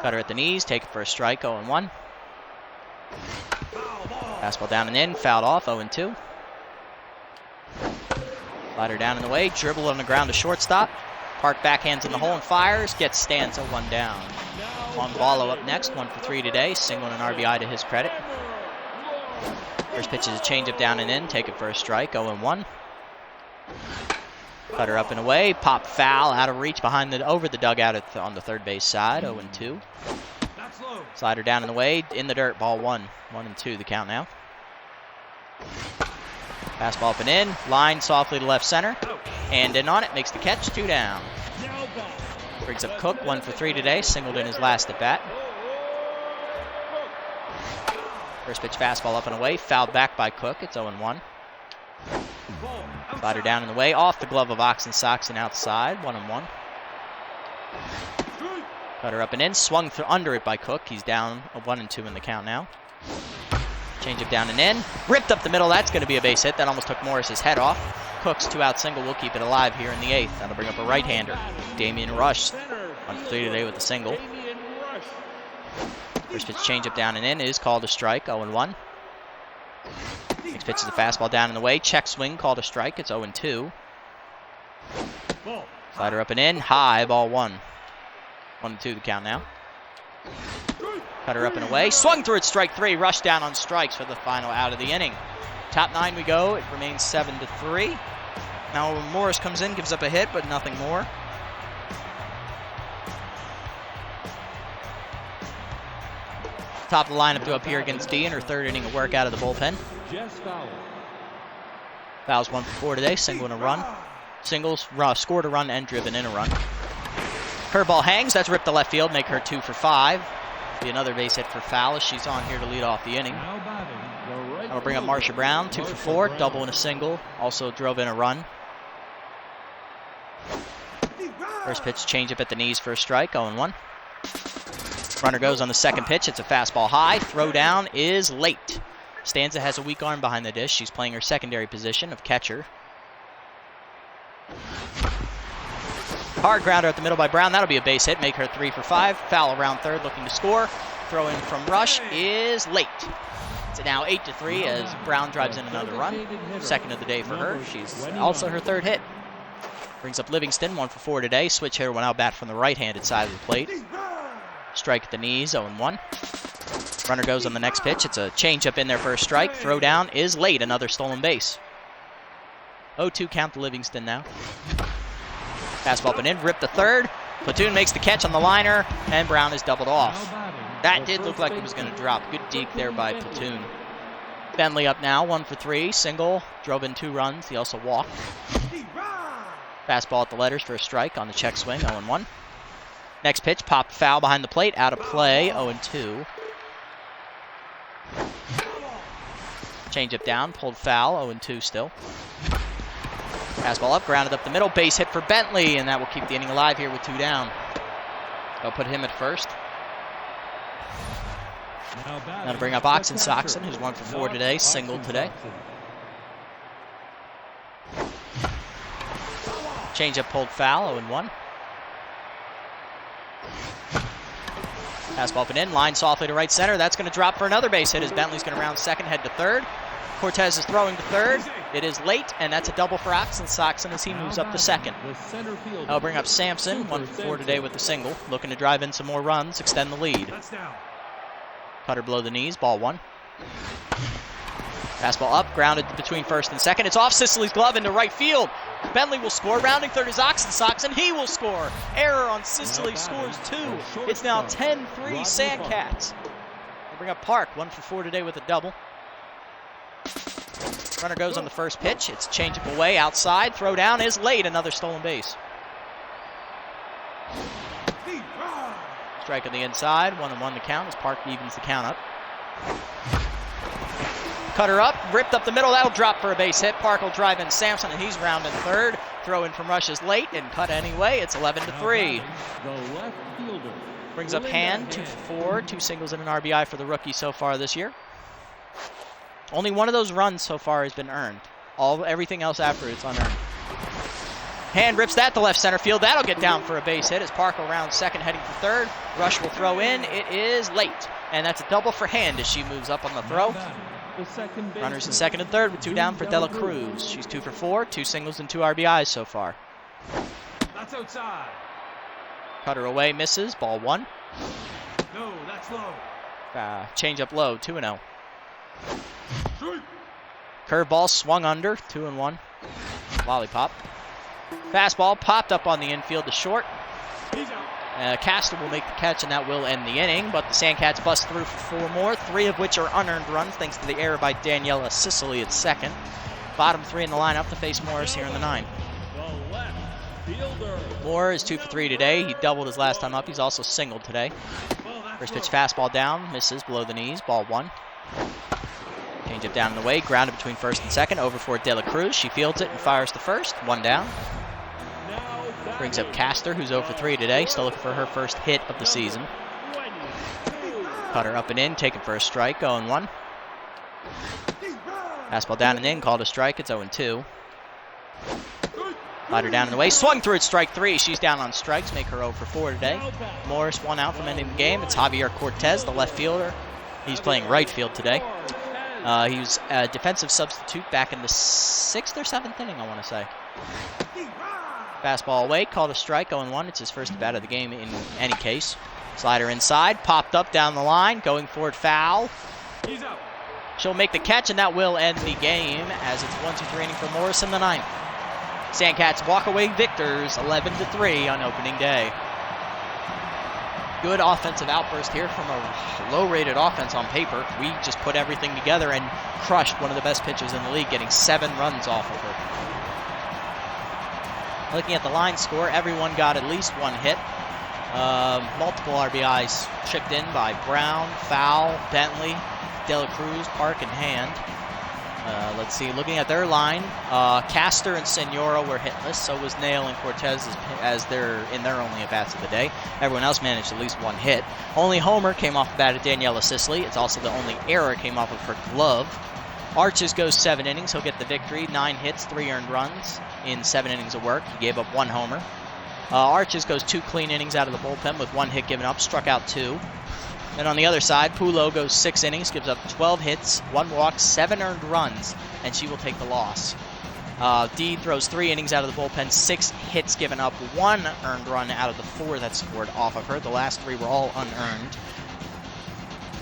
Cutter at the knees. Take it for a strike, 0-1. Fastball down and in. Fouled off, 0-2. Slider down in the way. Dribble on the ground to shortstop. Park backhands in the hole and fires. Gets Stanza 1 down. Longbala up next. 1 for 3 today. Single and an RBI to his credit. First pitch is a changeup down and in. Take it for a strike, 0-1. Cutter up and away. Pop foul out of reach behind over the dugout on the third base side, 0-2. Slider down and away. In the dirt, ball 1. 1-2 the count now. Fastball up and in. Line softly to left center. Hand in on it. Makes the catch. 2 down. Brings up Cook. 1 for 3 today. Singled in his last at bat. First pitch fastball up and away. Fouled back by Cook. It's 0-1. Slider down in the way. Off the glove of Oxensoxen outside. 1-1. Cutter up and in. Swung under it by Cook. He's down 1-2 in the count now. Changeup down and in. Ripped up the middle. That's going to be a base hit. That almost took Morris's head off. Cook's 2-out single will keep it alive here in the 8th. That'll bring up a right-hander. Damian Rush. 1 for 3 today with a single. First pitch changeup down and in is called a strike, 0-1. Next pitch is a fastball down in the way. Check swing called a strike. It's 0-2. Slider up and in. High, ball 1. 1-2 the count now. Cutter up and away. Swung through it, strike 3. Rush down on strikes for the final out of the inning. Top 9 we go. It remains 7-3. Now Morris comes in, gives up a hit, but nothing more. Top of the lineup to up here against D in her 3rd inning of work out of the bullpen. Fowles 1 for 4 today. Single and a run. Singles, scored a run and driven in a run. Curveball hangs. That's ripped to left field. Make her 2 for 5. Be another base hit for Fowl as she's on here to lead off the inning. That'll bring up Marsha Brown. 2 for 4. Double and a single. Also drove in a run. First pitch changeup at the knees for a strike. 0-1. Runner goes on the second pitch. It's a fastball high. Throw down is late. Stanza has a weak arm behind the dish. She's playing her secondary position of catcher. Hard grounder at the middle by Brown. That'll be a base hit. Make her 3 for 5. Foul around third, looking to score. Throw in from Rush is late. It's now 8-3 as Brown drives in another run. Second of the day for her. She's also her third hit. Brings up Livingston, 1 for 4 today. Switch hitter will now bat from the right-handed side of the plate. Strike at the knees, 0-1. Runner goes on the next pitch. It's a changeup in there for a strike. Throw down is late. Another stolen base. 0-2 count to Livingston now. Fastball up and in. Rip to third. Platoon makes the catch on the liner, and Brown is doubled off. That did look like it was going to drop. Good deke there by Platoon. Bentley up now, 1 for 3. Single. Drove in 2 runs. He also walked. Fastball at the letters for a strike on the check swing, 0-1. Next pitch, popped foul behind the plate, out of play, 0-2. Changeup down, pulled foul, 0-2 still. Fastball up, grounded up the middle, base hit for Bentley, and that will keep the inning alive here with 2 down. They'll put him at first. Now to bring up Oxen Soxon, who's 1 for 4 today, singled today. Changeup pulled foul, 0-1. Fastball up and in, line softly to right center. That's going to drop for another base hit as Bentley's going to round second, head to third. Cortez is throwing to third. It is late, and that's a double for Oxen Soxon as he moves up to second. I'll bring up Sampson, 1 for 4 today with the single, looking to drive in some more runs, extend the lead. Cutter below the knees, ball 1. Fastball up, grounded between first and second. It's off Sicily's glove into right field. Bentley will score. Rounding third is Oxen Soxon. He will score. Error on Sicily, scores 2. It's now 10-3 Sandcats. They bring up Park, 1 for 4 today with a double. Runner goes on the first pitch. It's changeup away, outside. Throw down is late. Another stolen base. Strike on the inside. 1-1 the count as Park evens the count up. Cutter up, ripped up the middle. That'll drop for a base hit. Park will drive in Sampson, and he's rounding third. Throw in from Rush is late and cut anyway. It's 11-3. Brings up Hand, 2 for 4. 2 singles and an RBI for the rookie so far this year. Only one of those runs so far has been earned. Everything else after it's unearned. Hand rips that to left center field. That'll get down for a base hit as Park will round second, heading for third. Rush will throw in. It is late. And that's a double for Hand as she moves up on the throw. Runners in second and third with 2 down for Dela Cruz. She's 2 for 4, 2 singles and 2 RBIs so far. That's outside. Cutter away, misses, ball 1. No, that's low. Change up low, 2-0. Curveball swung under, 2-1. Lollipop. Fastball popped up on the infield to short. He's out. Castor will make the catch, and that will end the inning, but the Sandcats bust through for 4 more, 3 of which are unearned runs, thanks to the error by Daniela Sicily at second. Bottom 3 in the lineup to face Morris here in the 9th. Moore is 2 for 3 today. He doubled his last time up. He's also singled today. First pitch fastball down, misses below the knees, ball 1. Change it down in the way, grounded between first and second, over for Dela Cruz. She fields it and fires to first, 1 down. Brings up Castor, who's 0 for 3 today, still looking for her first hit of the season. Cutter up and in, taken for a strike, 0-1. Fastball down and in, called a strike, it's 0-2. Slider down in the way, swung through it, strike 3. She's down on strikes, make her 0 for 4 today. Morris 1 out from ending the game. It's Javier Cortez, the left fielder. He's playing right field today. He was a defensive substitute back in the 6th or 7th inning, I want to say. Fastball away, called a strike, 0-1. It's his first at bat of the game in any case. Slider inside, popped up down the line, going for it, foul. He's out. She'll make the catch, and that will end the game as it's 1-2-3 inning for Morris in the 9th. Sandcats walk away victors, 11-3 on opening day. Good offensive outburst here from a low-rated offense on paper. We just put everything together and crushed one of the best pitchers in the league, getting 7 runs off of her. Looking at the line score, everyone got at least 1 hit. Multiple RBIs chipped in by Brown, Fowl, Bentley, Dela Cruz, Park, and Hand. Let's see, looking at their line, Castor and Senora were hitless, so was Nail and Cortez as they're in their only at-bats of the day. Everyone else managed at least 1 hit. Only homer came off the bat of Daniela Sicily. It's also the only error came off of her glove. Arches goes 7 innings. He'll get the victory. 9 hits, 3 earned runs in 7 innings of work. He gave up 1 homer. Arches goes 2 clean innings out of the bullpen with 1 hit given up, struck out 2. And on the other side, Pulo goes 6 innings, gives up 12 hits, 1 walk, 7 earned runs, and she will take the loss. Dee throws 3 innings out of the bullpen, 6 hits given up, 1 earned run out of the 4 that scored off of her. The last 3 were all unearned.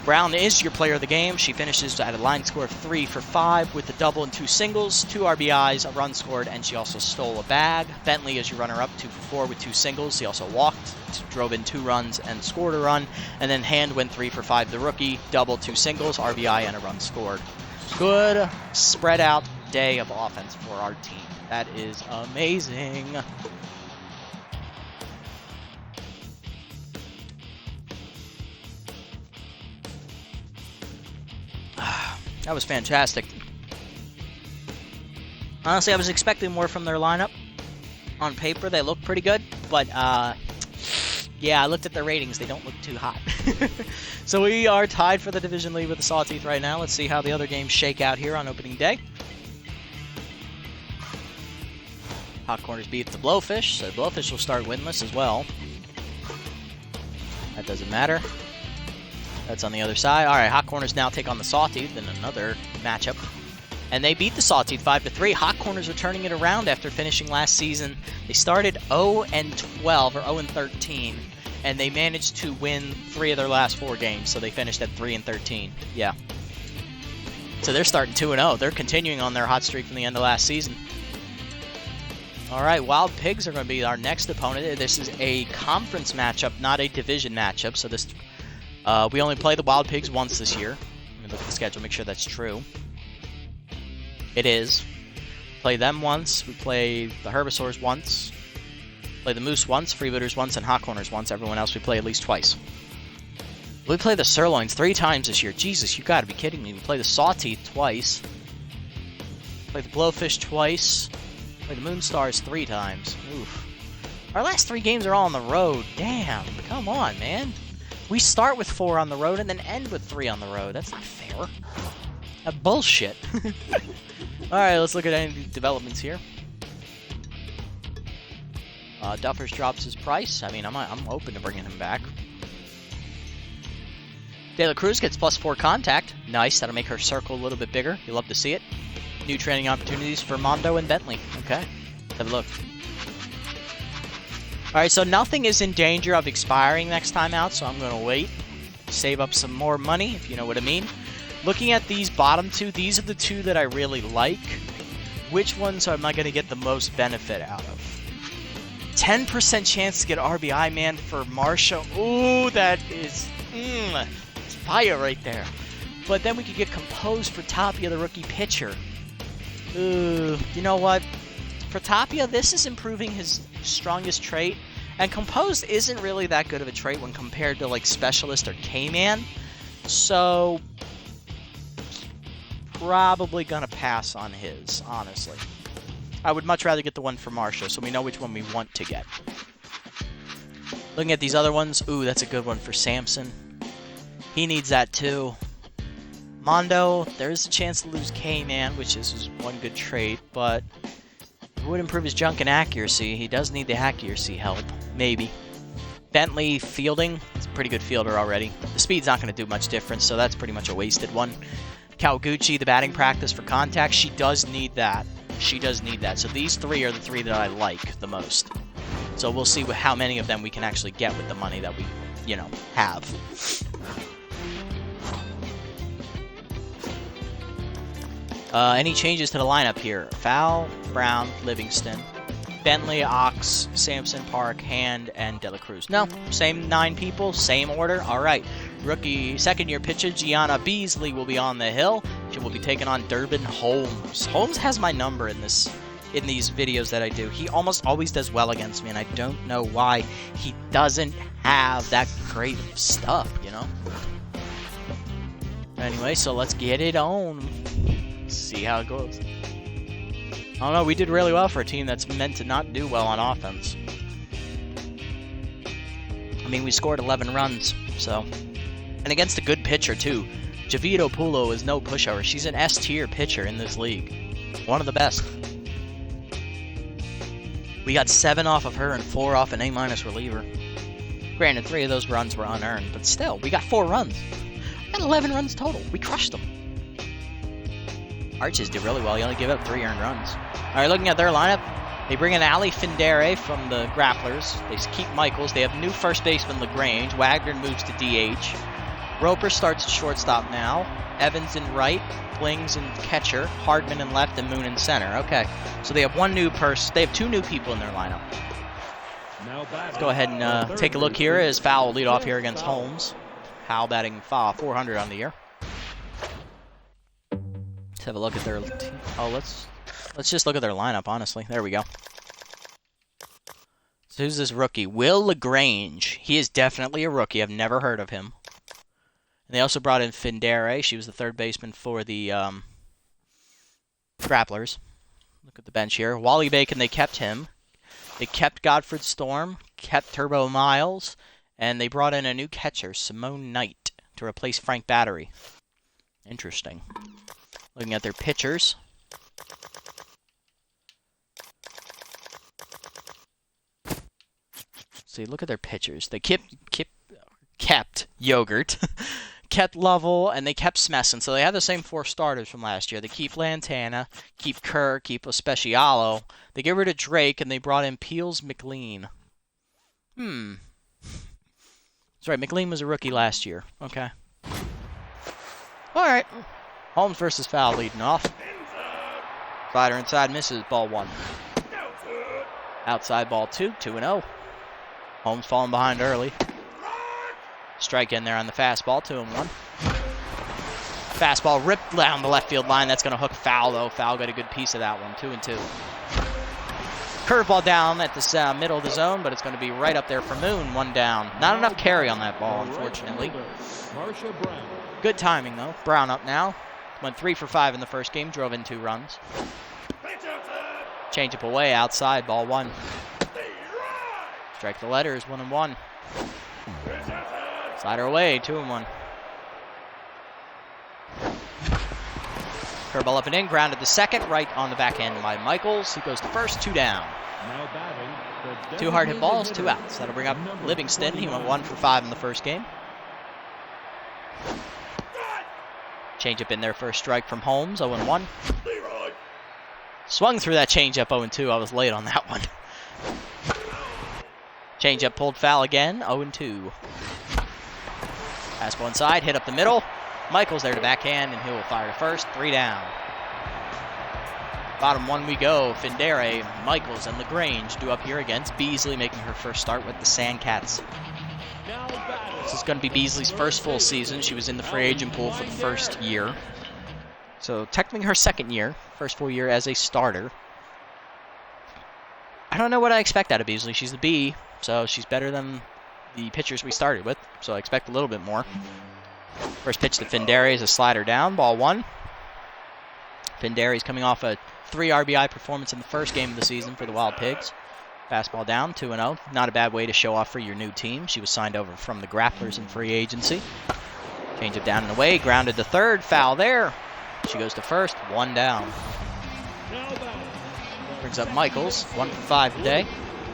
Brown is your player of the game. She finishes at a line score of 3 for 5 with a double and 2 singles, 2 RBIs, a run scored, and she also stole a bag. Bentley is your runner-up, 2 for 4 with 2 singles. He also walked, drove in 2 runs, and scored a run. And then Hand went 3 for 5, the rookie, double, 2 singles, RBI, and a run scored. Good spread out day of offense for our team. That is amazing. That was fantastic. Honestly, I was expecting more from their lineup. On paper, they look pretty good, but yeah, I looked at their ratings. They don't look too hot. So we are tied for the division lead with the Sawteeth right now. Let's see how the other games shake out here on opening day. Hot Corners beat the Blowfish, so the Blowfish will start winless as well. That doesn't matter. That's on the other side. All right, Hot Corners now take on the Sawteeth in another matchup. And they beat the Sawteeth 5-3. Hot Corners are turning it around after finishing last season. They started 0-12 or 0-13, and they managed to win 3 of their last 4 games, so they finished at 3-13. Yeah. So they're starting 2-0. They're continuing on their hot streak from the end of last season. All right, Wild Pigs are going to be our next opponent. This is a conference matchup, not a division matchup. So this, we only play the Wild Pigs once this year. Let me look at the schedule, make sure that's true. It is. Play them once. We play the Herbivores once. Play the Moose once, Freebooters once, and Hot Corners once. Everyone else we play at least twice. We play the Sirloins 3 times this year. Jesus, you gotta be kidding me. We play the Sawteeth twice. Play the Blowfish twice. Play the Moonstars 3 times. Oof. Our last 3 games are all on the road. Damn, come on, man. We start with 4 on the road and then end with 3 on the road. That's not fair. That's bullshit. Alright, let's look at any developments here. Duffers drops his price. I mean, I'm open to bringing him back. De La Cruz gets +4 contact. Nice, that'll make her circle a little bit bigger. You'll love to see it. New training opportunities for Mondo and Bentley. Okay, let's have a look. Alright, so nothing is in danger of expiring next time out, so I'm going to wait. Save up some more money, if you know what I mean. Looking at these bottom 2, these are the 2 that I really like. Which ones am I going to get the most benefit out of? 10% chance to get RBI Man for Marsha. Ooh, that is it's fire right there. But then we could get Composed for Tapia, the rookie pitcher. Ooh, you know what? For Tapia, this is improving his strongest trait. And Composed isn't really that good of a trait when compared to like Specialist or K-Man. So probably gonna pass on his, honestly. I would much rather get the one for Marsha, so we know which one we want to get. Looking at these other ones, ooh, that's a good one for Samson. He needs that too. Mondo, there's a chance to lose K-Man, which is his one good trait, but it would improve his junk and accuracy. He does need the accuracy help, maybe. Bentley, fielding, he's a pretty good fielder already. The speed's not going to do much difference, so that's pretty much a wasted one. Kawaguchi, the batting practice for contact, she does need that. She does need that. So these 3 are the 3 that I like the most. So we'll see how many of them we can actually get with the money that we, you know, have. Any changes to the lineup here? Fowl, Brown, Livingston, Bentley, Ox, Samson, Park, Hand, and De La Cruz. No, same 9 people, same order. All right. Rookie second-year pitcher Gianna Beasley will be on the hill. She will be taking on Durbin Holmes. Holmes has my number in these videos that I do. He almost always does well against me, and I don't know why. He doesn't have that great stuff, you know? Anyway, so let's get it on. See how it goes. I don't know, we did really well for a team that's meant to not do well on offense. I mean, we scored 11 runs, so... And against a good pitcher, too. Javito Pulo is no pushover. She's an S-tier pitcher in this league. One of the best. We got 7 off of her and 4 off an A- reliever. Granted, 3 of those runs were unearned, but still, we got 4 runs. We got 11 runs total. We crushed them. Arches did really well. He only gave up 3 earned runs. All right, looking at their lineup, they bring in Ali Findere from the Grapplers. They keep Michaels. They have new first baseman LaGrange. Wagner moves to DH. Roper starts at shortstop now. Evans in right. Blings in catcher. Hardman in left and Moon in center. Okay, so they have one new person. They have 2 new people in their lineup. Let's go ahead and take a look here as Fowl will lead off here against Holmes. Howell batting 400 on the year. Let's have a look at their. Oh, let's just look at their lineup. Honestly, there we go. So who's this rookie? Will LaGrange. He is definitely a rookie. I've never heard of him. And they also brought in Findere. She was the third baseman for the Grapplers. Look at the bench here. Wally Bacon. They kept him. They kept Godfred Storm. Kept Turbo Miles. And they brought in a new catcher, Simone Knight, to replace Frank Battery. Interesting. Looking at their pitchers. See, look at their pitchers. They kept Yogurt, kept Lovell, and they kept Smesson. So they have the same 4 starters from last year. They keep Lantana, keep Kerr, keep Especialo. They get rid of Drake, and they brought in Peels McLean. That's right, McLean was a rookie last year. Okay. All right. Holmes versus Fowl leading off. Slider inside, misses, ball 1. Outside, ball 2, 2-0. Holmes falling behind early. Strike in there on the fastball, 2-1. Fastball ripped down the left field line. That's going to hook Fowl, though. Fowl got a good piece of that one, 2-2. Curveball down at the middle of the zone, but it's going to be right up there for Moon, 1 down. Not enough carry on that ball, unfortunately. Good timing, though. Brown up now. Went 3 for 5 in the first game, drove in 2 runs. Change up away, outside, ball 1. Strike the letters, 1-1. Slider away, 2-1. Curveball up and in, grounded to second, right on the back end by Michaels. He goes to first, 2 down. 2 hard hit balls, 2 outs. That'll bring up Livingston. He went 1 for 5 in the first game. Changeup in there, first strike from Holmes, 0-1. Swung through that changeup, 0-2. I was late on that one. Changeup pulled foul again, 0-2. Fastball inside, hit up the middle. Michaels there to backhand, and he will fire to first, 3 down. Bottom 1 we go. Findere, Michaels, and LaGrange due up here against Beasley, making her first start with the Sandcats. This is going to be Beasley's first full season. She was in the free agent pool for the first year. So technically her second year, first full year as a starter. I don't know what I expect out of Beasley. She's the B, so she's better than the pitchers we started with. So I expect a little bit more. First pitch to Findere is a slider down, ball 1. Findere is coming off a 3 RBI performance in the first game of the season for the Wild Pigs. Fastball down, 2-0. Not a bad way to show off for your new team. She was signed over from the Grapplers in free agency. Change it down and away, grounded to third, foul there. She goes to first, 1 down. Brings up Michaels, 1 for 5 today.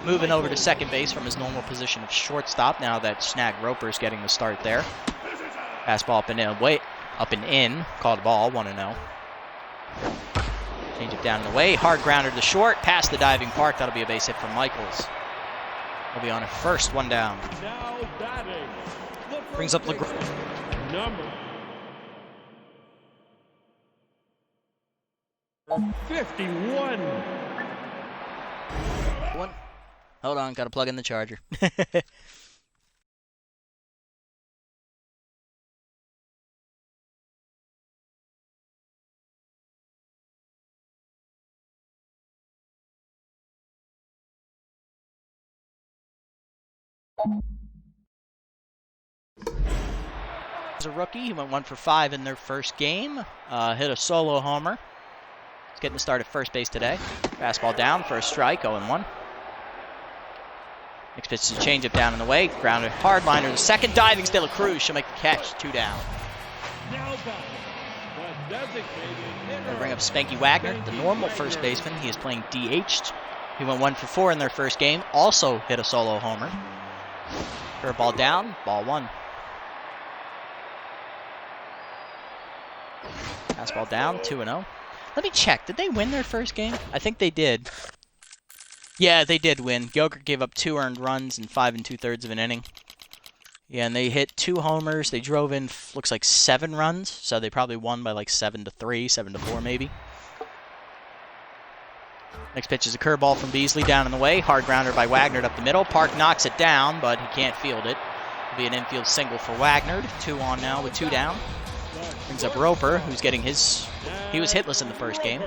Moving over to second base from his normal position of shortstop now that Snag Roper's getting the start there. Fastball up and in, up and in, called ball, 1-0. Change it down and away, hard grounder to short, past the diving park. That'll be a base hit from Michaels. He'll be on at first, 1 down. Brings up LaGrange. Number 51. Hold on, gotta plug in the charger. As a rookie, he went 1 for 5 in their first game. Hit a solo homer. He's getting the start at first base today. Fastball down for a strike, 0-1. Next pitch is a changeup down in the way. Grounded hard liner to second. Diving De La Cruz. She'll make the catch, 2 down. We'll bring up Spanky Wagner, the normal first baseman. He is playing DH He went 1 for 4 in their first game. Also hit a solo homer. Curveball down, ball 1. Fastball down, 2-0. Let me check. Did they win their first game? I think they did. Yeah, they did win. Gilgert gave up 2 earned runs in 5 2/3 of an inning. Yeah, and they hit 2 homers. They drove in, looks like 7 runs. So they probably won by like 7-3, 7-4 maybe. Next pitch is a curveball from Beasley down in the way. Hard grounder by Wagner up the middle. Park knocks it down, but he can't field it. It'll be an infield single for Wagner. 2 on now with 2 down. Brings up Roper, who's getting his... He was hitless in the first game.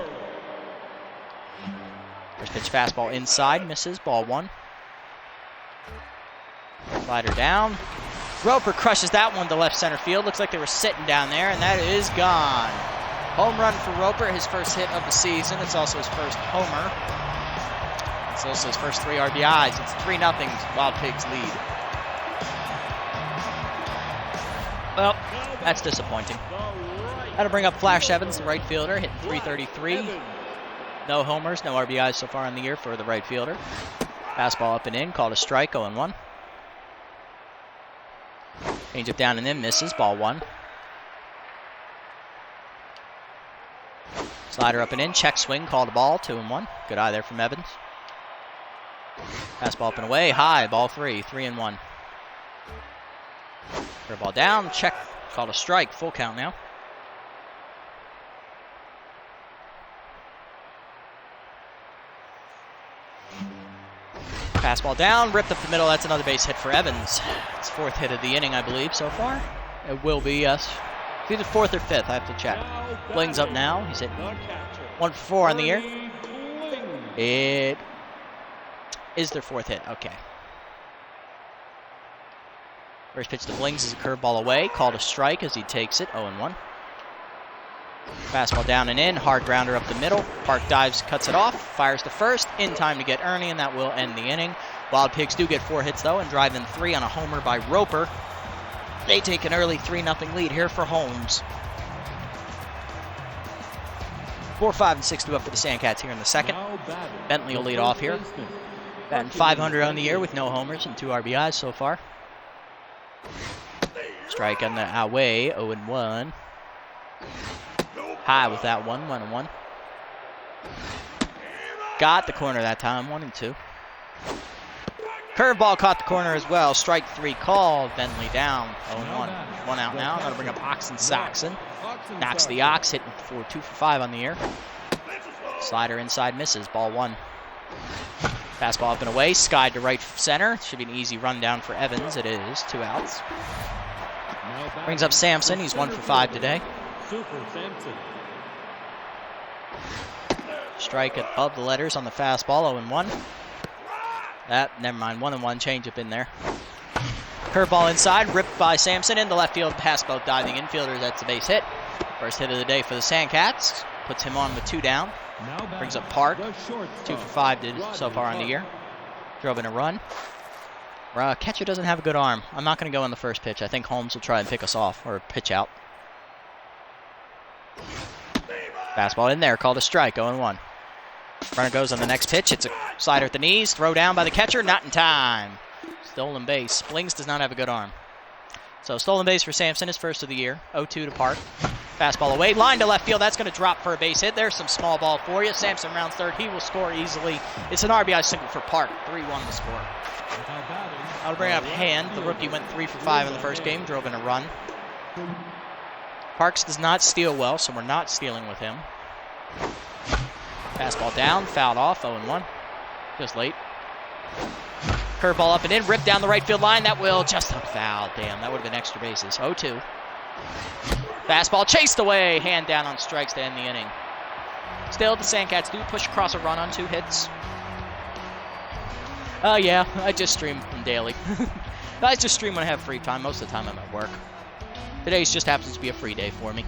First pitch fastball inside, misses, ball 1. Slider down. Roper crushes that one to left center field. Looks like they were sitting down there, and that is gone. Home run for Roper, his first hit of the season. It's also his first homer. It's also his first 3 RBIs. It's 3-0, Wild Pigs lead. Well, that's disappointing. That'll bring up Flash Evans, the right fielder, hitting .333. No homers, no RBIs so far in the year for the right fielder. Fastball up and in, called a strike, 0-1. Change up down and in, misses, ball 1. Slider up and in, check swing, called a ball, 2-1. Good eye there from Evans. Fastball up and away, high, ball 3, 3-1. Curveball down, check, called a strike, full count now. Fastball down, ripped up the middle. That's another base hit for Evans. It's 4th hit of the inning, I believe, so far. It will be, yes. It's either 4th or 5th, I have to check. Bling's up now. He's hit 1 for 4 on the year. It is their 4th hit, okay. First pitch to Blings is a curveball away. Called a strike as he takes it, 0-1. Fastball down and in, hard grounder up the middle. Park dives, cuts it off, fires to first, in time to get Ernie, and that will end the inning. Wild Pigs do get 4 hits, though, and drive in 3 on a homer by Roper. They take an early 3-0 lead here for Holmes. 4, 5, and 6 to up for the Sandcats here in the second. Bentley will lead off here. Batting .500 on the year with no homers and 2 RBIs so far. Strike on the away, 0-1. High with that one, 1-1. Got the corner that time, 1-2. Curveball caught the corner as well. Strike 3 called. Bentley down, 0-1. 1 out now. That'll bring up Oxen Saxon. Knocks the Ox, hitting for 2 for 5 on the year. Slider inside, misses, ball 1. Fastball up and away, skied to right center. Should be an easy rundown for Evans. It is, 2 outs. Brings up Sampson. He's 1 for 5 today. Strike above the letters on the fastball, 0-1. Never mind, 1-1, change up in there. Curveball inside, ripped by Sampson into left field, past both diving infielders. That's a base hit. First hit of the day for the Sandcats. Puts him on with 2 down. Brings up Park. 2 for 5 did so far on the year. Drove in a run. Catcher doesn't have a good arm. I'm not going to go on the first pitch. I think Holmes will try and pick us off, or pitch out. Fastball in there, called a strike, 0-1. Runner goes on the next pitch. It's a slider at the knees. Throw down by the catcher, not in time. Stolen base. Blings does not have a good arm. So stolen base for Sampson, his first of the year. 0-2 to Park. Fastball away, line to left field. That's going to drop for a base hit. There's some small ball for you. Sampson rounds third. He will score easily. It's an RBI single for Park. 3-1 to score. I'll bring up Hand. The rookie went 3 for 5 in the first game. Drove in a run. Parks does not steal well, so we're not stealing with him. Fastball down, fouled off, 0-1. Just late. Curveball up and in, ripped down the right field line. That will just have fouled. Damn, that would have been extra bases. 0-2. Fastball chased away. Hand down on strikes to end the inning. Still, the Sandcats do push across a run on 2 hits. Yeah, I just stream them daily. I just stream when I have free time. Most of the time I'm at work. Today's just happens to be a free day for me.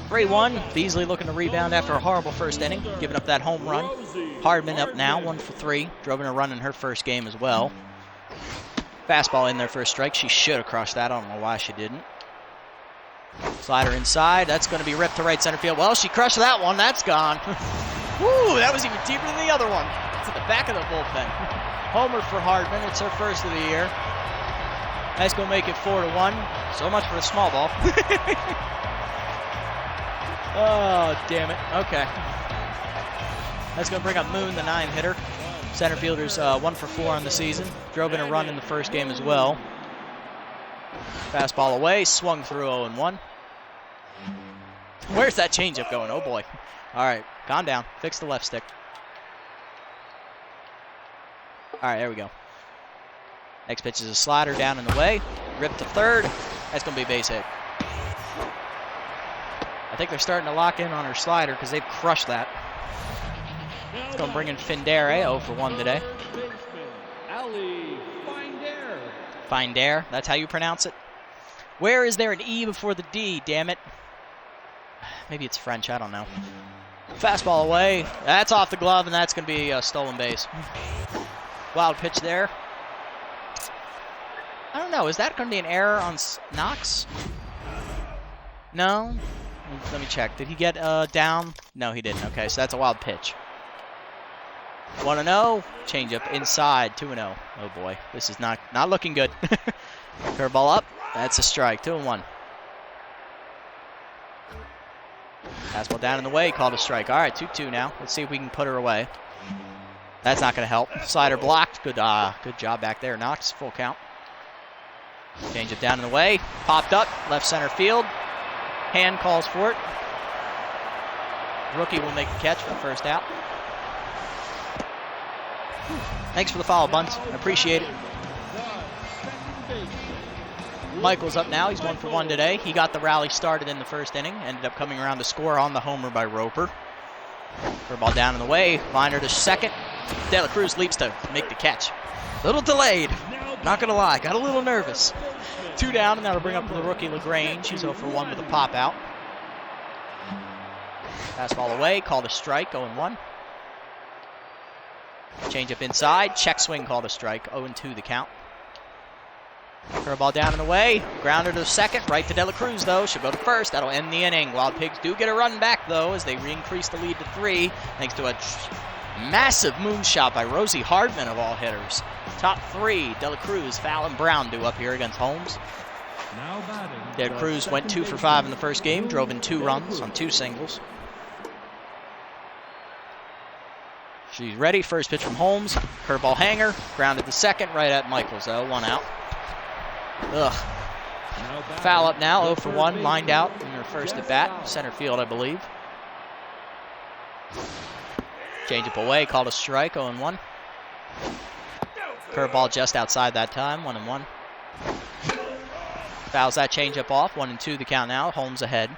3-1. Beasley looking to rebound after a horrible first inning, giving up that home run. Hardman up now, 1 for 3. Drove in a run in her first game as well. Fastball in there for a strike. She should have crushed that. I don't know why she didn't. Slider inside. That's going to be ripped to right center field. Well, she crushed that one. That's gone. Woo, that was even deeper than the other one. It's at the back of the bullpen. Homer for Hardman. It's her first of the year. That's going to make it 4-1. So much for the small ball. Oh, damn it. Okay. That's going to bring up Moon, the 9-hitter. Center fielder's 1 for 4 on the season. Drove in a run in the first game as well. Fastball away, swung through 0-1. Where's that changeup going? Oh boy. All right, calm down. Fix the left stick. All right, there we go. Next pitch is a slider down and away. Rip to third. That's going to be a base hit. I think they're starting to lock in on her slider because they've crushed that. It's going to bring in Findare, 0 for 1 today. Ali Findare. Findare, that's how you pronounce it. Where is there an E before the D, damn it? Maybe it's French, I don't know. Fastball away. That's off the glove, and that's going to be a stolen base. Wild pitch there. I don't know, is that going to be an error on Knox? No? Let me check. Did he get down? No, he didn't. Okay, so that's a wild pitch. 1-0. Changeup inside. 2-0. Oh boy, this is not looking good. Curveball up. That's a strike. 2-1. Fastball down in the way. Called a strike. All right, 2-2 now. Let's see if we can put her away. That's not going to help. Slider blocked. Good job back there, Knox. Full count. Changeup down in the way. Popped up. Left center field. Hand calls for it. Rookie will make the catch for the first out. Thanks for the follow, Buns. I appreciate it. Michael's up now. He's 1 for 1 today. He got the rally started in the first inning. Ended up coming around to score on the homer by Roper. Curveball down in the way. Liner to second. De La Cruz leaps to make the catch. A little delayed. Not going to lie. Got a little nervous. 2 down, and that'll bring up the rookie LaGrange. He's 0 for 1 with a pop out. Fastball away. Called a strike. 0-1. Changeup inside. Check swing called a strike. 0-2 the count. Curveball down in the way. Grounder to second. Right to De La Cruz, though. Should go to first. That'll end the inning. Wild Pigs do get a run back, though, as they increase the lead to 3, thanks to a massive moonshot by Rosie Hardman, of all hitters. Top 3, De La Cruz, Fowl, and Brown due up here against Holmes. De La Cruz went 2 for 5 in the first game. Drove in 2 runs on 2 singles. She's ready. First pitch from Holmes. Curveball hanger. Grounded to second. Right at Michaels, though. 1 out. Ugh. Foul up now. 0 for 1. Lined out in her first at bat. Center field, I believe. Changeup away. Called a strike. 0-1. Curveball just outside that time. 1-1. Fouls that changeup off. 1-2 the count now. Holmes ahead.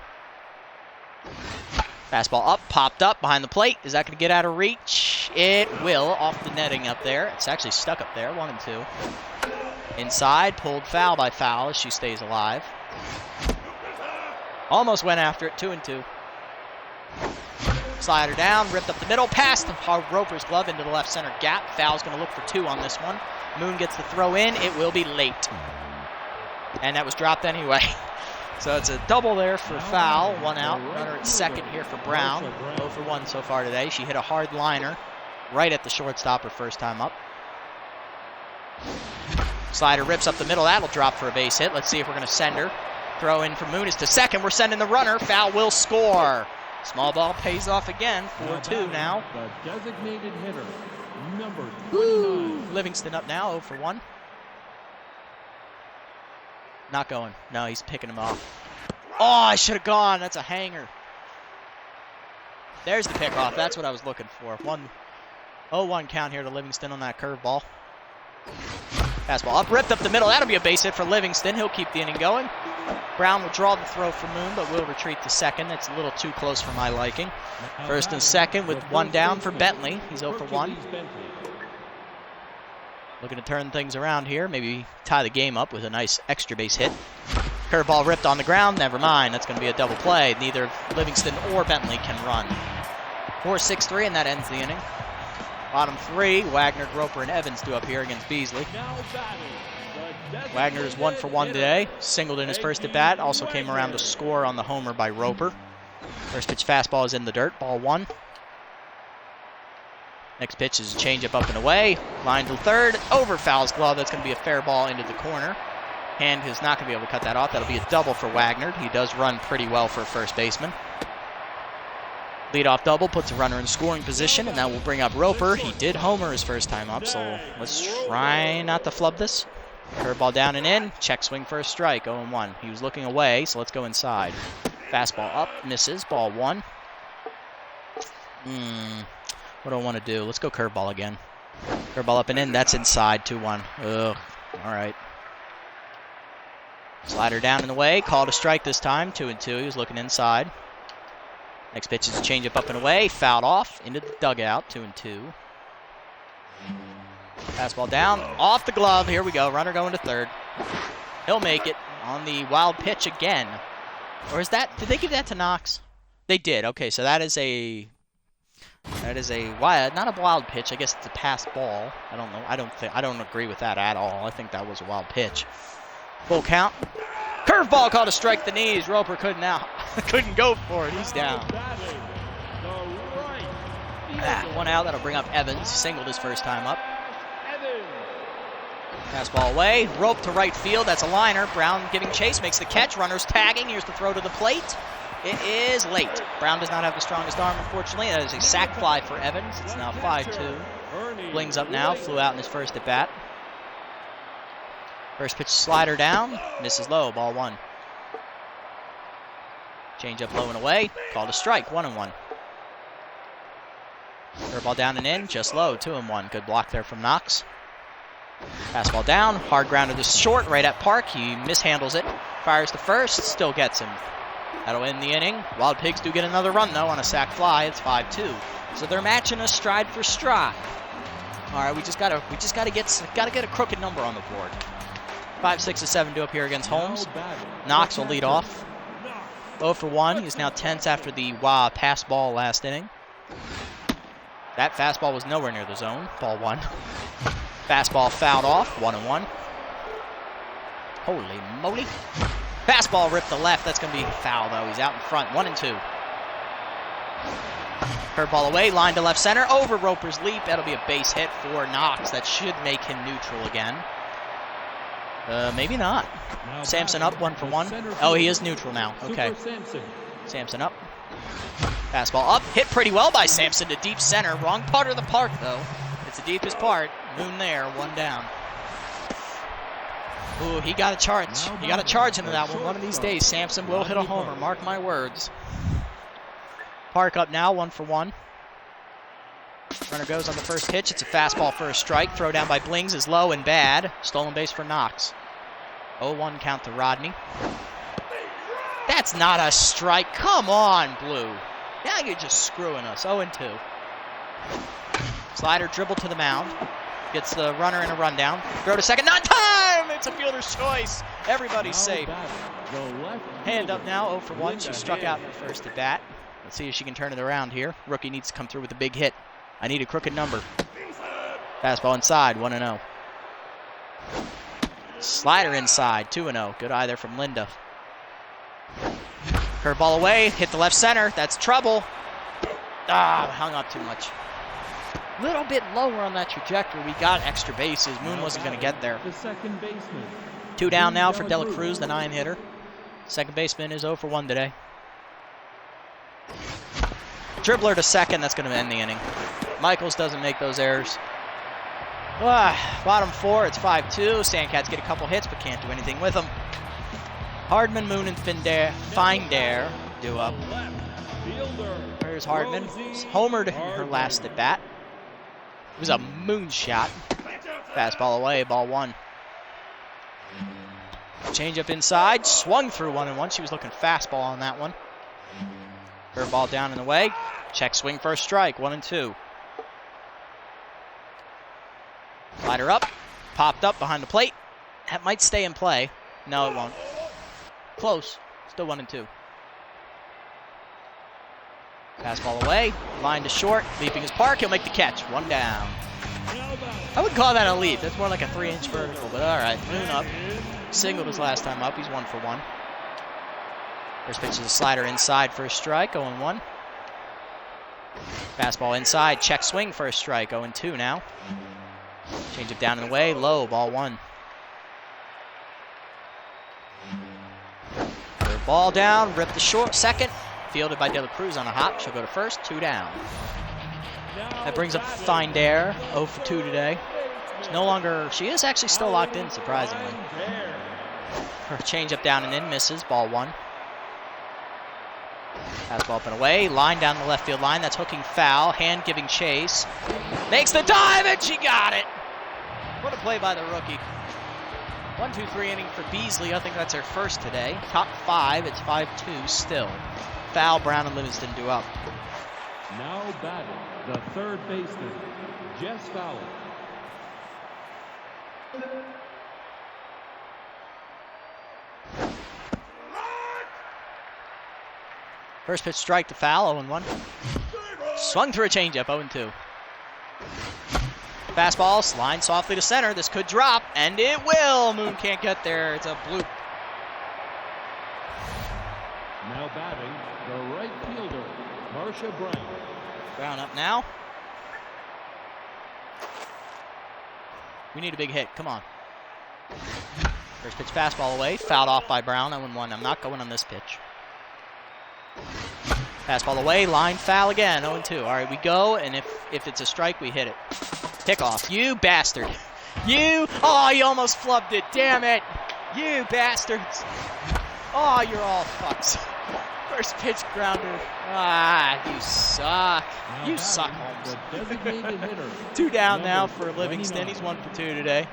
Fastball up, popped up behind the plate. Is that going to get out of reach? It will, off the netting up there. It's actually stuck up there, 1-2. Inside, pulled foul by Fowl as she stays alive. Almost went after it, 2-2. Slider down, ripped up the middle, past Roper's glove into the left center gap. Fowl's going to look for 2 on this one. Moon gets the throw in. It will be late. And that was dropped anyway. So it's a double there for Fowl. 1 out. Runner at second here for Brown. 0 for 1 so far today. She hit a hard liner right at the shortstop her first time up. Slider rips up the middle. That'll drop for a base hit. Let's see if we're going to send her. Throw in for Moon is to second. We're sending the runner. Fowl will score. Small ball pays off again. 4-2 now. The designated hitter, number 29. Livingston up now. 0 for 1. Not going. No, he's picking him off. Oh, I should have gone. That's a hanger. There's the pickoff. That's what I was looking for. 0-1 count here to Livingston on that curveball. Fastball up, ripped up the middle. That'll be a base hit for Livingston. He'll keep the inning going. Brown will draw the throw for Moon, but will retreat to second. That's a little too close for my liking. First and second with 1 down for Bentley. He's 0 for 1. Looking to turn things around here. Maybe tie the game up with a nice extra base hit. Curveball ripped on the ground. Never mind. That's going to be a double play. Neither Livingston or Bentley can run. 4-6-3, and that ends the inning. Bottom 3, Wagner, Groper, and Evans do up here against Beasley. Wagner is 1 for 1 today. Singled in his first at bat. Also came around to score on the homer by Roper. First pitch fastball is in the dirt. Ball 1. Next pitch is a changeup up and away. Line to third. Over Fowles glove. That's going to be a fair ball into the corner. Hand is not going to be able to cut that off. That'll be a double for Wagner. He does run pretty well for a first baseman. Leadoff double puts a runner in scoring position, and that will bring up Roper. He did homer his first time up, so let's try not to flub this. Curveball down and in. Check swing for a strike. 0-1. He was looking away, so let's go inside. Fastball up. Misses. Ball 1. What do I want to do? Let's go curveball again. Curveball up and in. That's inside. 2-1. Ugh. All right. Slider down and away. Called a strike this time. 2-2. He was looking inside. Next pitch is a changeup up and away. Fouled off into the dugout. 2-2. Fastball down. Off the glove. Here we go. Runner going to third. He'll make it on the wild pitch again. Or is that? Did they give that to Knox? They did. Okay, so that is a wild, not a wild pitch. I guess it's a passed ball. I don't know. I don't agree with that at all. I think that was a wild pitch. Full count. Curveball called a strike the knees. Roper couldn't go for it. He's down. One out. That'll bring up Evans. He singled his first time up. Fastball away. Rope to right field. That's a liner. Brown giving chase. Makes the catch. Runners tagging. Here's the throw to the plate. It is late. Brown does not have the strongest arm, unfortunately. That is a sac fly for Evans. It's now 5-2. Bling's up now. Flew out in his first at bat. First pitch slider down. Misses low. Ball 1. Change up low and away. Called a strike. 1-1. Curveball down and in. Just low. 2-1. Good block there from Knox. Fastball down. Hard ground to the short. Right at Park. He mishandles it. Fires to first. Still gets him. That'll end the inning. Wild Pigs do get another run, though, on a sac fly. It's 5-2. So they're matching us stride for stride. All right, we just gotta get a crooked number on the board. 5, 6, and 7 do up here against Holmes. Knox will lead off. 0 for 1. He's now tense after the pass ball last inning. That fastball was nowhere near the zone. Ball 1. Fastball fouled off. 1-1. Holy moly. Fastball ripped to left. That's going to be foul, though. He's out in front. 1-2. Curveball away. Line to left center. Over Roper's leap. That'll be a base hit for Knox. That should make him neutral again. Maybe not. Sampson up 1 for 1. Oh, he is neutral now. Okay. Sampson up. Fastball up. Hit pretty well by Sampson to deep center. Wrong part of the park, though. It's the deepest part. Moon there. 1 down. Ooh, he got a charge. He got a charge into that one. One of these days, Sampson will hit a homer. Mark my words. Park up now, 1 for 1. Runner goes on the first pitch. It's a fastball for a strike. Throw down by Blings is low and bad. Stolen base for Knox. 0-1 count to Rodney. That's not a strike. Come on, Blue. Now you're just screwing us. 0-2. Slider dribble to the mound. Gets the runner in a rundown. Throw to second. Not time! It's a fielder's choice. Everybody's safe. Hand up now, 0 for 1. She struck out in her first at bat. Let's see if she can turn it around here. Rookie needs to come through with a big hit. I need a crooked number. Fastball inside, 1-0. Slider inside, 2-0. Good eye there from Linda. Curveball away, hit the left center. That's trouble. Hung up too much. A little bit lower on that trajectory. We got extra bases. Moon wasn't going to get there. 2 down now for Dela Cruz, the 9 hitter. Second baseman is 0 for 1 today. Dribbler to second. That's going to end the inning. Michaels doesn't make those errors. Bottom 4. It's 5-2. Sandcats get a couple hits, but can't do anything with them. Hardman, Moon, and Finder do up. Here's Hardman. Homered in her last at bat. It was a moonshot. Fastball away, ball 1. Change up inside, swung through 1-1. She was looking fastball on that one. Curveball down and away. Check swing for a strike, 1-2. Slider up, popped up behind the plate. That might stay in play. No, it won't. Close, still 1-2. Fastball away, line to short, leaping his Park, he'll make the catch, 1 down. I would call that a leap, that's more like a 3-inch vertical, but alright, Moon up. Singled his last time up, he's 1 for 1. First pitch is a slider inside for a strike, 0-1. Fastball inside, check swing for a strike, 0-2 now. Change it down and away, low, ball 1. Third ball down, rip the short second, fielded by De La Cruz on a hop. She'll go to first, 2 down. That brings up Finder, 0 for 2 today. She's no longer, she is actually still locked in, surprisingly. Her changeup down and in, misses, ball 1. Fastball up and away, line down the left field line, that's hooking foul, Hand giving chase. Makes the dive, and she got it! What a play by the rookie. 1-2-3 inning for Beasley, I think that's her first today. Top 5, it's 5-2 still. Foul, Brown and Livingston do up. Now batting, the third baseman, Jess Fowler. First pitch strike to foul, 0-1. Swung through a changeup, 0-2. Fastball, line softly to center. This could drop, and it will. Moon can't get there. It's a bloop. Now batting, the right fielder, Marsha Brown. Brown up now. We need a big hit. Come on. First pitch fastball away. Fouled off by Brown, 0-1. I'm not going on this pitch. Fastball away, line foul again, 0-2. All right, we go, and if it's a strike, we hit it. Pickoff, you bastard. You, oh, you almost flubbed it, damn it. You bastards. Oh, you're all fucks. First pitch grounder. Ah, you suck. You suck, Holmes. 2 down now for Livingston. He's 1 for 2 today.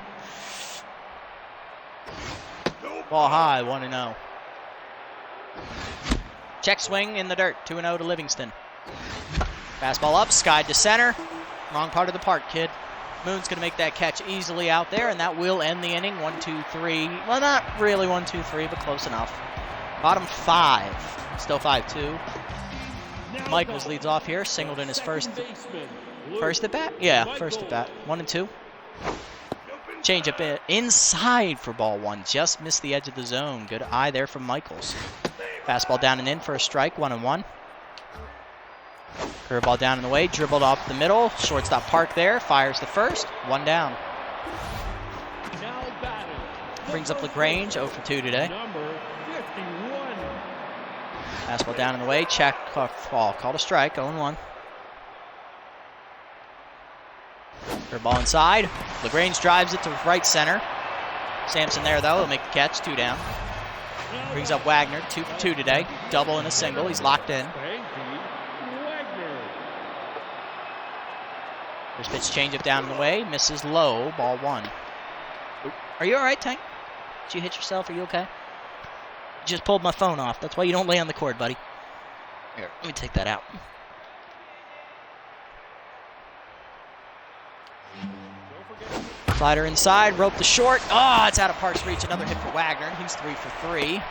Ball high, 1-0. Check swing in the dirt, 2-0 to Livingston. Fastball up, skied to center. Wrong part of the park, kid. Moon's going to make that catch easily out there, and that will end the inning. 1-2-3. Well, not really 1-2-3, but close enough. Bottom 5. Still 5-2. Michaels leads off here. Singled in his first at bat? Yeah, first at bat. 1-2. Change up inside for ball 1. Just missed the edge of the zone. Good eye there from Michaels. Fastball down and in for a strike, 1-1. Curveball down and away, dribbled off the middle. Shortstop Park there, fires the first, 1 down. Brings up LaGrange, 0 for 2 today. Fastball down and away, check, ball, called a strike, 0-1. Curveball inside, LaGrange drives it to right center. Sampson there though, he'll make the catch, 2 down. Brings up Wagner, 2 for 2 today. Double and a single. He's locked in. First pitch changeup down and away. Misses low. Ball 1. Oop. Are you all right, Tank? Did you hit yourself? Are you okay? Just pulled my phone off. That's why you don't lay on the cord, buddy. Here, let me take that out. Slider inside, rope the short. Oh, it's out of Park's reach. Another hit for Wagner. He's 3 for 3.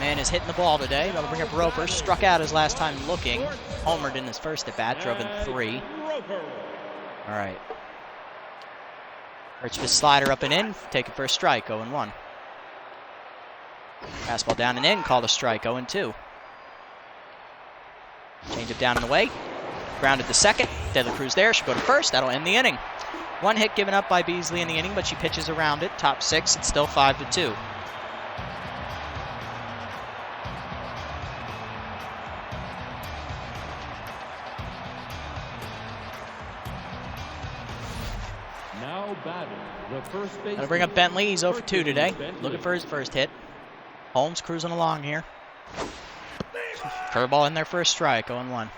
Man is hitting the ball today. That'll bring up Roper. Struck out his last time looking. Homered in his first at bat. Drove in 3. All right. First pitch slider up and in. Take it for a strike. 0-1. Fastball down and in. Called a strike. 0-2. Change it down and away. Grounded to second. De La Cruz there. She'll go to first. That'll end the inning. 1 hit given up by Beasley in the inning, but she pitches around it. Top 6, it's still 5-2. Now batting, the first base. Gonna bring up Bentley. He's 0 for 2 today. Looking for his first hit. Holmes cruising along here. Curveball in there for a strike. 0-1.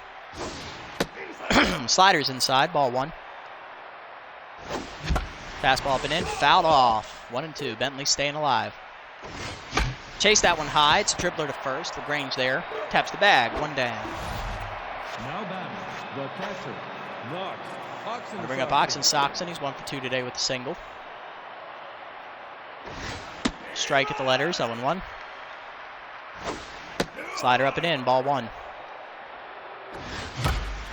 Sliders inside. Ball 1. Fastball up and in, fouled off. 1-2. Bentley staying alive. Chase that one high. It's a dribbler to first. LaGrange there. Taps the bag. 1 down. Now batting, the catcher, Knox. Gonna bring up Oxen Soxon. He's 1 for 2 today with a single. Strike at the letters. 0-1. Slider up and in. Ball 1.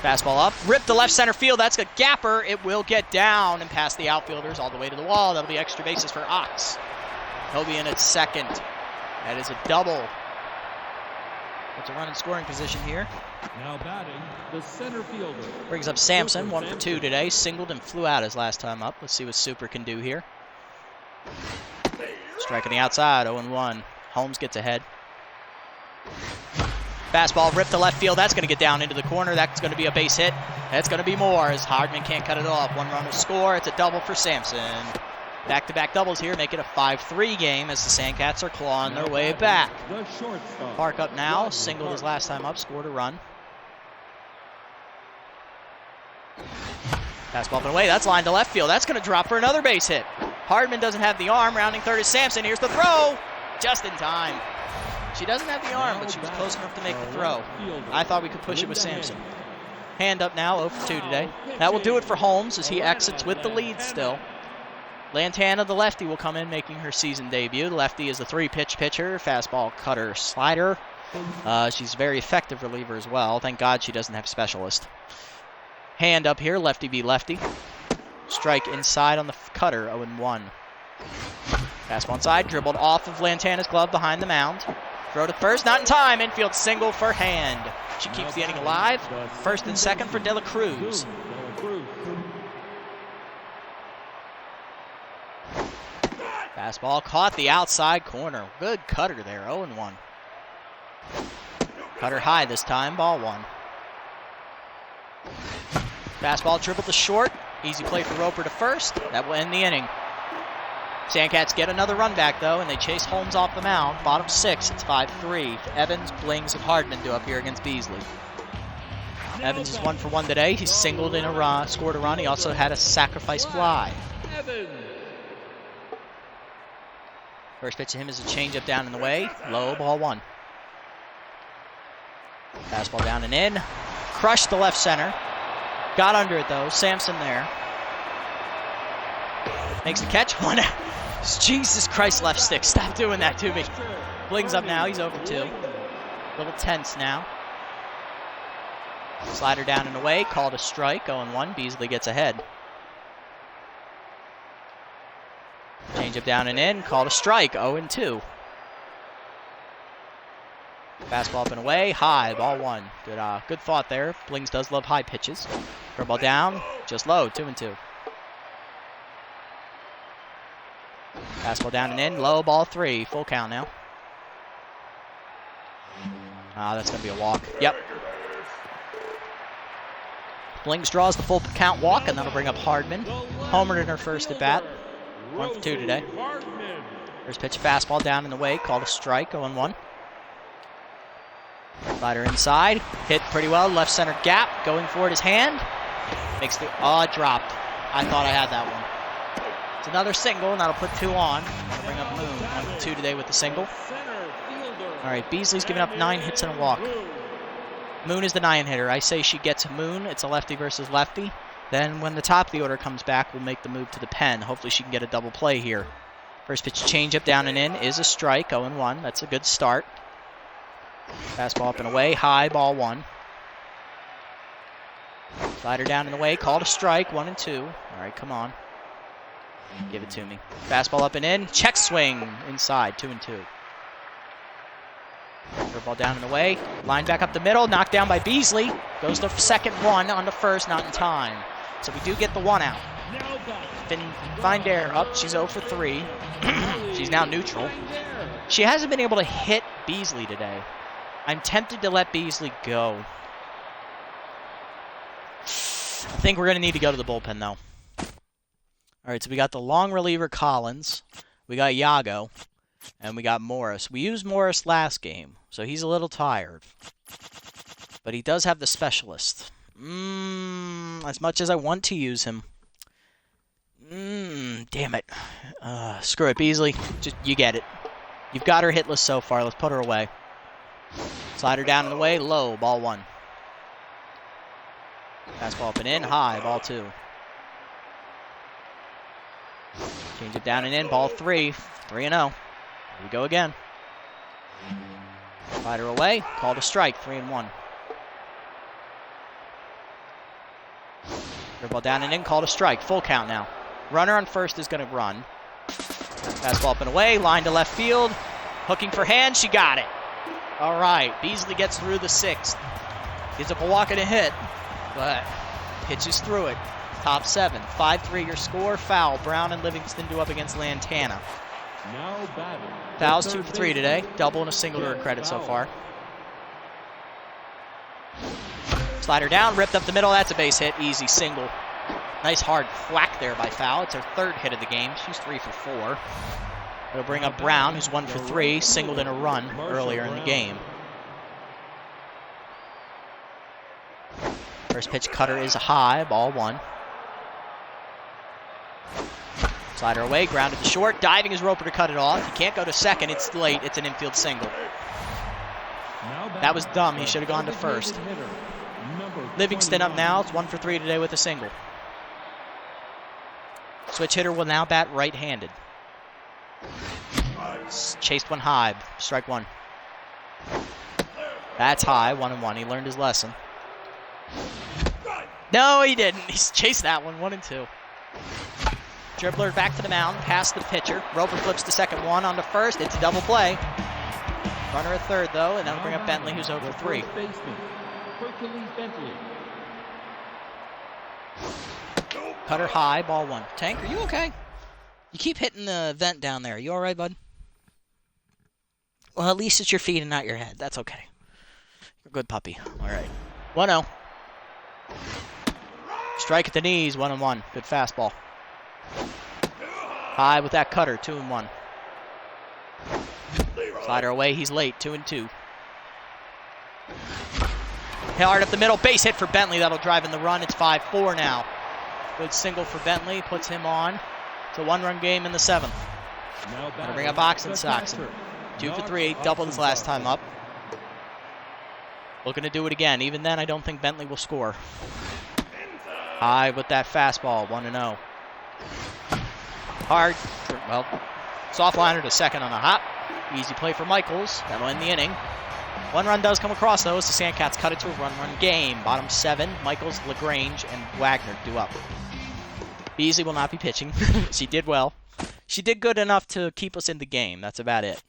Fastball up, ripped to left center field. That's a gapper. It will get down and past the outfielders all the way to the wall. That'll be extra bases for Ox. He'll be in at second. That is a double. Puts a run in scoring position here. Now batting, the center fielder. Brings up Sampson, 1 for 2 today. Singled and flew out his last time up. Let's see what Super can do here. Strike on the outside, 0-1. Holmes gets ahead. Fastball ripped to left field. That's going to get down into the corner. That's going to be a base hit. That's going to be more as Hardman can't cut it off. 1 run will score. It's a double for Sampson. Back-to-back doubles here make it a 5-3 game as the Sandcats are clawing their way back. The shortstop. Park up now. Singled his last time up. Scored a run. Fastball up and away. That's lined to left field. That's going to drop for another base hit. Hardman doesn't have the arm. Rounding third is Sampson. Here's the throw. Just in time. She doesn't have the arm, but she was close enough to make the throw. I thought we could push it with Sampson. Hand up now, 0 for 2 today. That will do it for Holmes as he exits with the lead still. Lantana, the lefty, will come in making her season debut. The lefty is a 3-pitch pitcher, fastball, cutter, slider. She's a very effective reliever as well. Thank God she doesn't have specialist. Hand up here, lefty v lefty. Strike inside on the cutter, 0-1. Fastball inside, dribbled off of Lantana's glove behind the mound. Throw to first, not in time. Infield single for Hand. She keeps the inning alive. First and second for De La Cruz. Fastball caught the outside corner. Good cutter there, 0-1. Cutter high this time, ball 1. Fastball dribbled to short. Easy play for Roper to first. That will end the inning. Sandcats get another run back, though, and they chase Holmes off the mound. Bottom 6, it's 5-3. Evans, Blings, and Hardman do up here against Beasley. Evans is 1 for 1 today. He singled in a run, scored a run. He also had a sacrifice fly. First pitch to him is a changeup down in the way. Low, ball 1. Fastball down and in. Crushed the left center. Got under it, though. Sampson there. Makes the catch. 1 out. Jesus Christ, left stick. Stop doing that to me. Blings up now. He's over 2. A little tense now. Slider down and away. Called a strike. 0-1. Beasley gets ahead. Changeup down and in. Called a strike. 0-2. Fastball up and away. High. Ball 1. Good thought there. Blings does love high pitches. Curveball down. Just low. 2-2. Fastball down and in, low, ball 3. Full count now. That's going to be a walk. Yep. Blings draws the full count walk, and that'll bring up Hardman. Homered in her first at bat. 1 for 2 today. First pitch, fastball down in the way, called a strike, 0-1. Slider inside, hit pretty well, left center gap, going for it is Hand. Makes the, it dropped. I thought I had that one. It's another single, and that'll put 2 on. That'll bring up Moon, 1 for 2 today with the single. All right, Beasley's giving up 9 hits and a walk. Moon is the 9 hitter. I say she gets Moon. It's a lefty versus lefty. Then when the top of the order comes back, we'll make the move to the pen. Hopefully she can get a double play here. First pitch changeup down and in is a strike, 0-1. That's a good start. Fastball up and away, high, ball 1. Slider down and away, called a strike, 1-2. All right, come on. Give it to me. Fastball up and in. Check swing inside. 2-2. Curveball down and away. Line back up the middle. Knocked down by Beasley. Goes to second 1 on the first. Not in time. So we do get the 1 out. Finder up. She's 0 for 3. She's now neutral. She hasn't been able to hit Beasley today. I'm tempted to let Beasley go. I think we're going to need to go to the bullpen, though. All right, so we got the long reliever Collins, we got Yago, and we got Morris. We used Morris last game, so he's a little tired. But he does have the specialist. As much as I want to use him. Damn it. Screw it, Beasley. Just, you get it. You've got her hitless so far. Let's put her away. Slider down in the way, low, ball 1. Fastball up and in, high, ball 2. Change it down and in, ball 3. 3-0. Here we go again. Slider away, called a strike, 3-1. Ball down and in, called a strike, full count now. Runner on first is going to run. Fastball up and away, line to left field. Hooking for Hand, she got it. All right, Beasley gets through the 6th. Gives up a walk and a hit, but pitches through it. Top 7, 5-3 your score. Foul. Brown and Livingston do up against Lantana. Now batting. Fouls the 2 third for 3 baseman, today. Double and a single to her Jeff credit so Bauer. far. Slider down, ripped up the middle. That's a base hit. Easy single. Nice hard whack there by Foul. It's her 3rd hit of the game. She's 3 for 4. It'll bring up Brown, who's 1 for 3. Singled in a run earlier in the game. First pitch cutter is high. Ball 1. Slider away, grounded to short. Diving is Roper to cut it off. He can't go to second. It's late. It's an infield single. That was dumb. He should have gone to first. Livingston up now. It's 1 for 3 today with a single. Switch hitter will now bat right-handed. Chased one high. Strike 1. That's high. 1-1. He learned his lesson. No, he didn't. He's chased that one. 1-2. Dribbler back to the mound, past the pitcher. Roper flips the second one onto first. It's a double play. Runner at third, though, and that'll bring up Bentley, who's 0 for 3. Baseman, Hercules Bentley. Cutter high, ball 1. Tank, are you okay? You keep hitting the vent down there. You all right, bud? Well, at least it's your feet and not your head. That's okay. You're a good puppy. All right. 1-0. Strike at the knees, 1-1. Good fastball. High with that cutter, 2-1. Slider away, he's late, 2-2. Hard up the middle, base hit for Bentley. That'll drive in the run. It's 5-4 now. Good single for Bentley, puts him on. It's a 1-run game in the 7th. Gonna bring up Oxen Saxon. 2 for 3, doubled his last time up. Looking to do it again. Even then, I don't think Bentley will score. High with that fastball, 1-0. Hard, well, soft liner to second on the hop. Easy play for Michaels. That'll end the inning. 1 run does come across, though, as the Sandcats cut it to a run game. Bottom 7, Michaels, LaGrange, and Wagner do up. Beasley will not be pitching. She did well. She did good enough to keep us in the game. That's about it.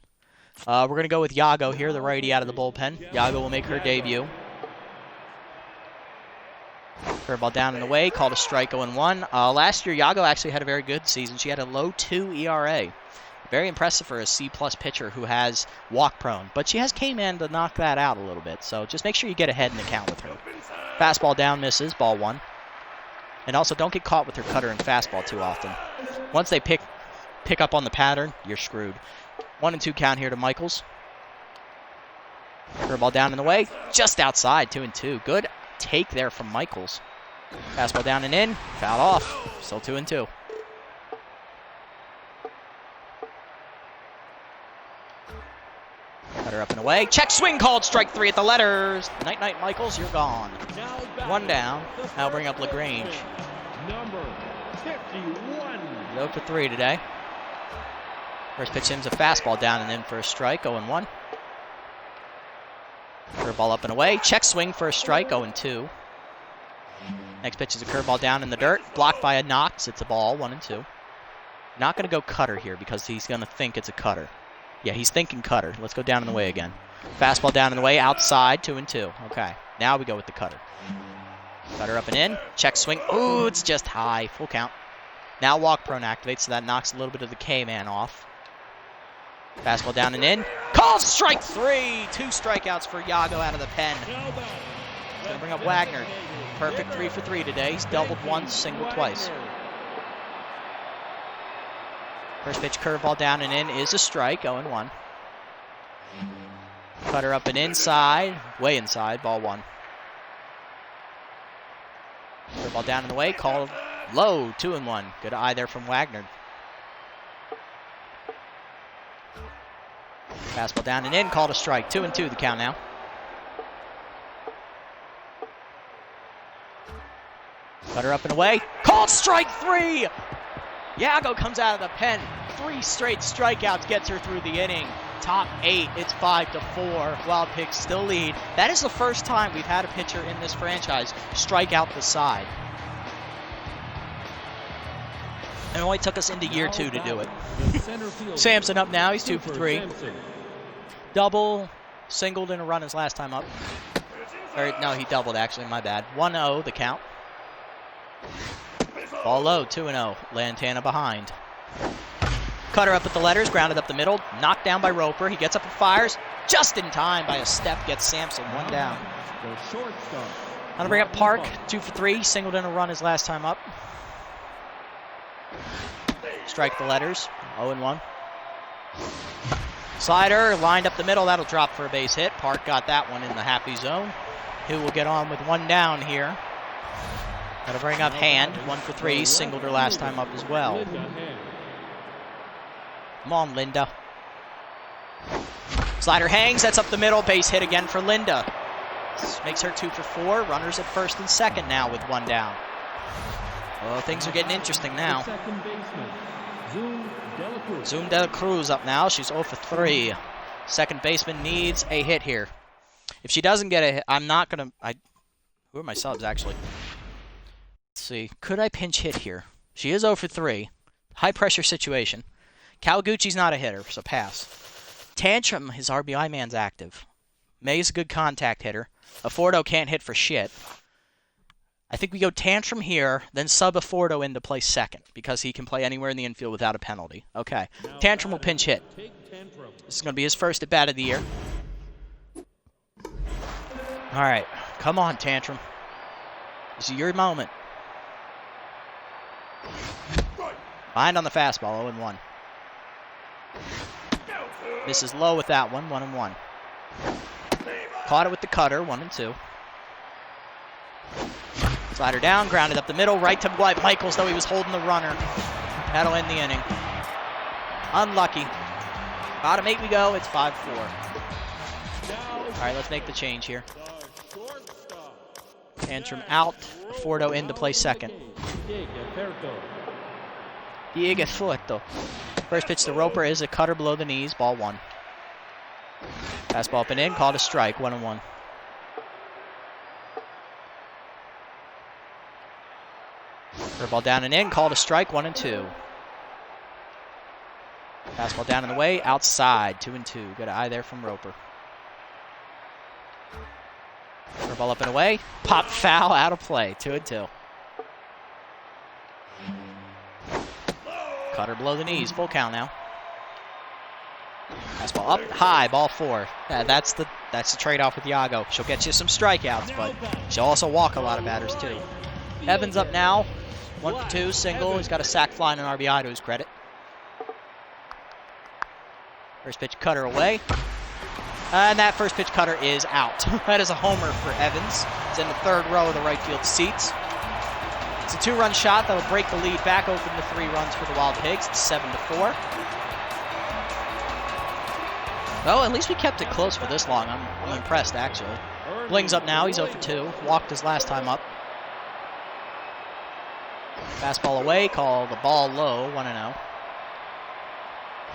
We're going to go with Yago here, the righty out of the bullpen. Yago will make her debut. Curveball down and away, called a strike 0-1. Last year, Yago actually had a very good season. She had a low 2 ERA. Very impressive for a C-plus pitcher who has walk-prone. But she has K-Man to knock that out a little bit, so just make sure you get ahead in the count with her. Fastball down, misses, ball 1. And also, don't get caught with her cutter and fastball too often. Once they pick up on the pattern, you're screwed. 1-2 count here to Michaels. Curveball down and away, just outside, 2-2. Good take there from Michaels. Fastball down and in, fouled off. Still 2-2. Cutter up and away. Check swing called, strike 3 at the letters. Night night, Michaels, you're gone. 1 down. Now bring up LaGrange. Number 51. 0 for 3 today. First pitch him's a fastball down and in for a strike, 0-1. Curveball up and away. Check swing for a strike, 0-2. Next pitch is a curveball down in the dirt. Blocked by a Knox. It's a ball, 1-2. Not going to go cutter here because he's going to think it's a cutter. Yeah, he's thinking cutter. Let's go down and away again. Fastball down and away, outside, 2-2. Okay, now we go with the cutter. Cutter up and in. Check swing. Ooh, it's just high. Full count. Now walk prone activates, so that knocks a little bit of the K-man off. Fastball down and in. Called strike 3. 2 strikeouts for Yago out of the pen. He's going to bring up Wagner. Perfect 3 for 3 today. He's doubled once, singled twice. First pitch curveball down and in is a strike, 0-1. Cutter up and inside, way inside, ball 1. Curveball down and away, called low, 2-1. Good eye there from Wagner. Fastball down and in, called a strike, 2-2 the count now. Cutter up and away, called strike 3! Yago comes out of the pen. 3 straight strikeouts gets her through the inning. Top 8, it's 5-4. Wild Pigs still lead. That is the first time we've had a pitcher in this franchise strike out the side. It only took us into year 2 to do it. Samson up now, he's 2 for 3. Double, Singled in a run his last time up. Or, no, he doubled, actually. My bad. 1-0, the count. Ball low, 2-0. Lantana behind. Cutter up at the letters, grounded up the middle. Knocked down by Roper. He gets up and fires. Just in time by a step, gets Sampson. 1 down. The shortstop. Gonna bring up Park. 2 for 3. Singled in a run his last time up. Strike the letters. 0-1. Slider lined up the middle. That'll drop for a base hit. Park got that one in the happy zone. Who will get on with 1 down here. Gotta bring up Hand. 1 for 3. Singled her last time up as well. Linda Hand. Come on, Linda. Slider hangs. That's up the middle. Base hit again for Linda. This makes her 2 for 4. Runners at first and second now with 1 down. Well, things are getting interesting now. Second baseman, Zoom Dela Cruz. Zoom Dela Cruz up now. She's 0 for 3. Second baseman needs a hit here. If she doesn't get a hit, I'm not going to... Who are my subs, actually? Let's see. Could I pinch hit here? She is 0 for 3. High-pressure situation. Kawaguchi's not a hitter, so pass. Tantrum, his RBI man's active. May's a good contact hitter. Afordo can't hit for shit. I think we go Tantrum here, then sub Afordo in to play second, because he can play anywhere in the infield without a penalty. Okay. Tantrum will pinch hit. This is going to be his first at bat of the year. All right. Come on, Tantrum. This is your moment. Behind on the fastball, 0-1. Misses low with that one, 1-1. Caught it with the cutter, 1-2. Slider down, grounded up the middle, right to Michaels, though he was holding the runner. That'll end the inning. Unlucky. Bottom 8 we go, it's 5-4. All right, let's make the change here. Tantrum out, Fordo in to play second. Diego Forto. First pitch to Roper is a cutter below the knees, ball 1. Fastball up and in, called a strike, 1-1. Curveball down and in, called a strike, 1-2. Fastball down and away, outside, 2-2. Good eye there from Roper. Curveball up and away, pop foul, out of play, 2-2. Cutter below the knees, full count now. Fastball up high, ball 4. That's the trade-off with Yago. She'll get you some strikeouts, but she'll also walk a lot of batters too. Evans up now, 1 for 2, single. He's got a sac fly and an RBI to his credit. First pitch cutter away. And that first pitch cutter is out. That is a homer for Evans. It's in the 3rd row of the right field seats. It's a 2-run shot that'll break the lead back open to 3 runs for the Wild Pigs. It's 7-4. Well, at least we kept it close for this long. I'm impressed, actually. Bling's up now. He's 0 for 2. Walked his last time up. Fastball away. Call the ball low. 1-0.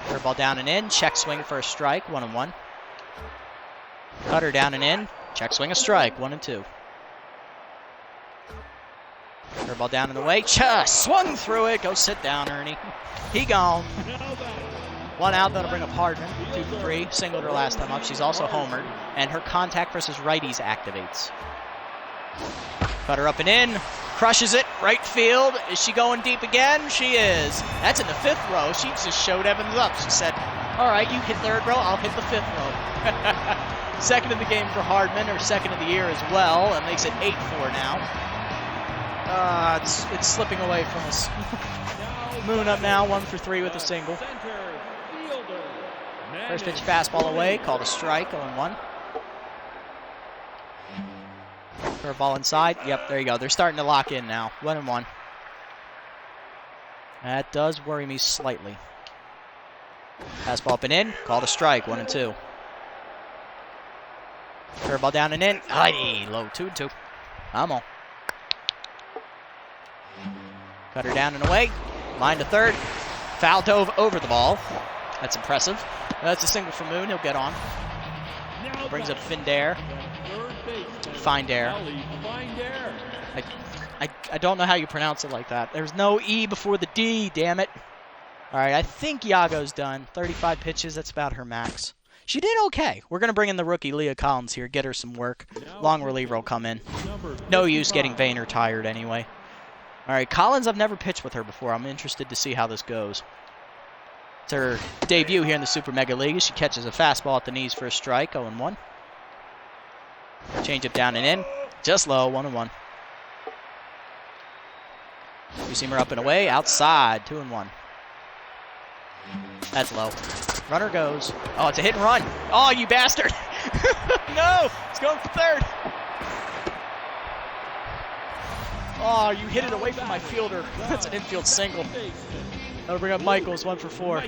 Curveball down and in. Check swing for a strike. 1-1. Cutter down and in. Check swing a strike. 1-2. Curveball down and away. Swung through it. Go sit down, Ernie. He gone. 1 out. That'll bring up Hardman. 2 for 3. Singled her last time up. She's also homered. And her contact versus righties activates. Cutter up and in. Crushes it. Right field. Is she going deep again? She is. That's in the 5th row. She just showed Evans up. She said, all right, you hit 3rd row. I'll hit the 5th row. Second of the game for Hardman. Her second of the year as well. That makes it 8-4 now. It's slipping away from us. Moon up now, 1 for 3 with a single. First pitch fastball away, called a strike, 0-1. Curveball inside. Yep, there you go. They're starting to lock in now. 1-1. That does worry me slightly. Fastball up and in, called a strike, 1-2. Curveball down and in. Aye, low, 2-2. Come on. Cutter down and away. Line to 3rd. Foul dove over the ball. That's impressive. That's a single for Moon. He'll get on. Brings up Finder. Finder. I don't know how you pronounce it like that. There's no E before the D, damn it. All right, I think Yago's done. 35 pitches. That's about her max. She did okay. We're going to bring in the rookie Leah Collins here, get her some work. Long reliever will come in. No use getting Vayner tired anyway. All right, Collins, I've never pitched with her before. I'm interested to see how this goes. It's her debut here in the Super Mega League. She catches a fastball at the knees for a strike, 0-1. Change it down and in. Just low, 1-1. Two-seamer up and away, outside, 2-1. That's low. Runner goes. Oh, it's a hit and run. Oh, you bastard. No, it's going for third. Oh, you hit it away from my fielder. That's an infield single. That'll bring up Michaels, 1 for 4. All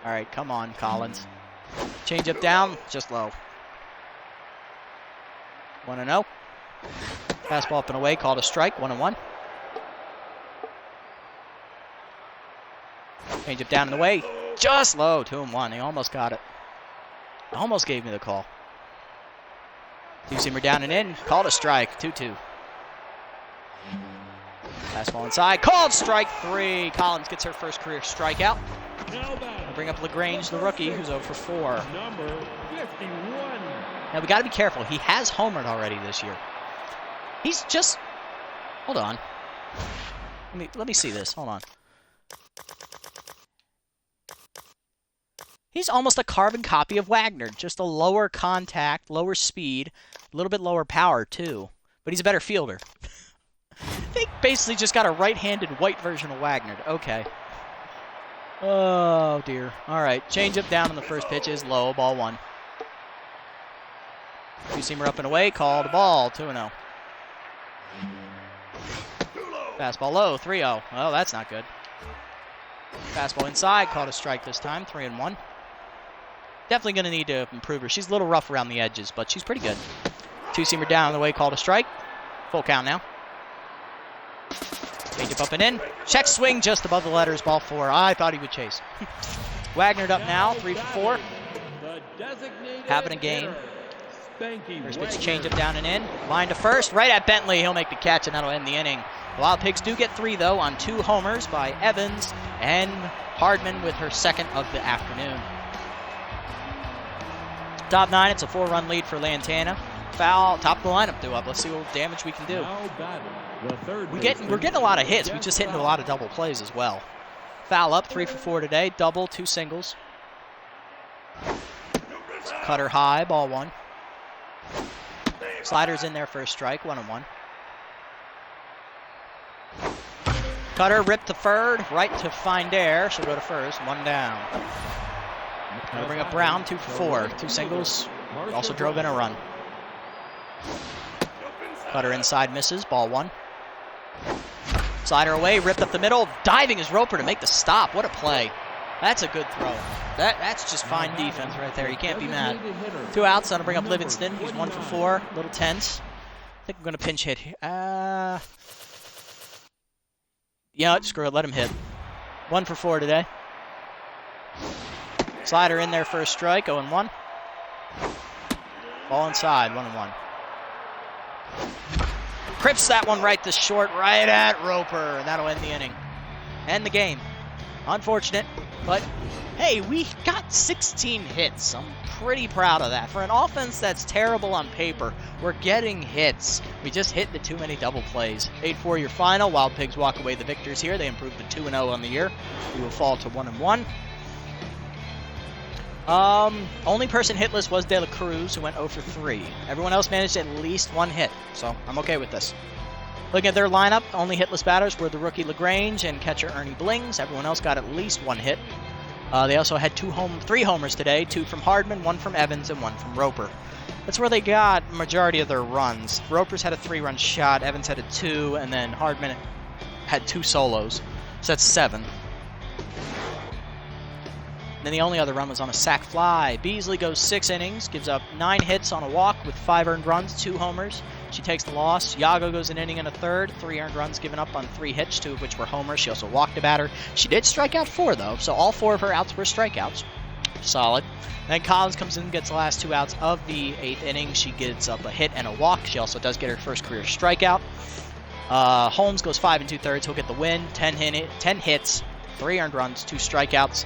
right, come on, Collins. Change up down, just low. 1-0. Fastball up and away, called a strike, 1-1. Change up down and away, just low, 2-1. They almost got it. Almost gave me the call. Two-seamer down and in, called a strike, 2-2. Fastball inside, called strike 3. Collins gets her first career strikeout. I'll bring up LaGrange, the rookie, who's 0 for 4. Number 51. Now we got to be careful. He has homered already this year. He's just. Hold on. Let me see this. Hold on. He's almost a carbon copy of Wagner. Just a lower contact, lower speed, a little bit lower power too. But he's a better fielder. They basically just got a right-handed white version of Wagner. Okay. Oh, dear. All right. Change up down on the first pitch is low. Ball 1. Two-seamer up and away. Called a ball. 2-0. Fastball low. 3-0. Oh, that's not good. Fastball inside. Called a strike this time. 3-1. Definitely going to need to improve her. She's a little rough around the edges, but she's pretty good. Two-seamer down on the way. Called a strike. Full count now. Change up and in. Check swing just above the letters. Ball 4. I thought he would chase. Wagnered up now. 3 for 4. Having a game. First pitch change up down and in. Line to first. Right at Bentley. He'll make the catch and that'll end the inning. The Wild Pigs do get 3 though on 2 homers by Evans and Hardman with her second of the afternoon. Top 9. It's a 4-run lead for Lantana. Foul. Top of the lineup due up. Let's see what damage we can do. We're getting a lot of hits. We just hit into a lot of double plays as well. Foul up, 3 for 4 today. Double, 2 singles. Cutter high, ball 1. Sliders in there for a strike, 1-1. Cutter ripped to third, right to find air. She'll go to first, 1 down. That'll bring up Brown, 2 for 4. 2 singles. Also drove in a run. Cutter inside misses, ball 1. Slider away, ripped up the middle. Diving is Roper to make the stop. What a play. That's a good throw. That's just fine defense right there. You can't be mad. 2 outs. That'll bring up Livingston. He's 1 for 4. A little tense. I think I'm going to pinch hit here. Yeah, screw it. Let him hit. 1 for 4 today. Slider in there for a strike. 0-1. Ball inside. 1-1. Crips that one right to short, right at Roper. And that'll end the inning. End the game. Unfortunate, but hey, we got 16 hits. I'm pretty proud of that. For an offense that's terrible on paper, we're getting hits. We just hit the too many double plays. 8-4 your final. Wild Pigs walk away the victors here. They improved to 2-0 on the year. We will fall to 1-1. Only person hitless was De La Cruz, who went 0 for 3. Everyone else managed at least 1 hit, so I'm okay with this. Looking at their lineup, only hitless batters were the rookie LaGrange and catcher Ernie Blings. Everyone else got at least 1 hit. They also had 3 homers today, 2 from Hardman, 1 from Evans, and 1 from Roper. That's where they got majority of their runs. Roper's had a 3-run shot, Evans had a 2, and then Hardman had 2 solos. So that's 7. Then the only other run was on a sac fly. Beasley goes 6 innings, gives up 9 hits on a walk with 5 earned runs, 2 homers. She takes the loss. Yago goes an inning and a third, 3 earned runs given up on 3 hits, 2 of which were homers. She also walked a batter. She did strike out 4 though, so all 4 of her outs were strikeouts. Solid. Then Collins comes in and gets the last 2 outs of the 8th inning. She gets up a hit and a walk. She also does get her first career strikeout. Holmes goes 5 2/3. He'll get the win. 10 hits, 3 earned runs, 2 strikeouts.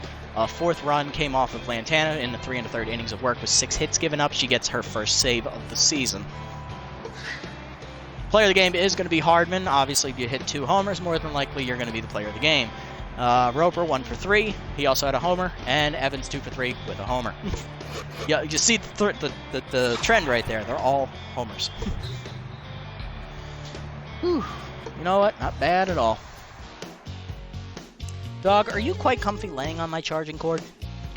Fourth run came off of Lantana in the 3 1/3 innings of work with 6 hits given up. She gets her first save of the season. Player of the game is going to be Hardman. Obviously, if you hit 2 homers, more than likely you're going to be the player of the game. Roper 1 for 3. He also had a homer, and Evans 2 for 3 with a homer. Yeah, you see the trend right there. They're all homers. Whew. You know what? Not bad at all. Dog, are you quite comfy laying on my charging cord?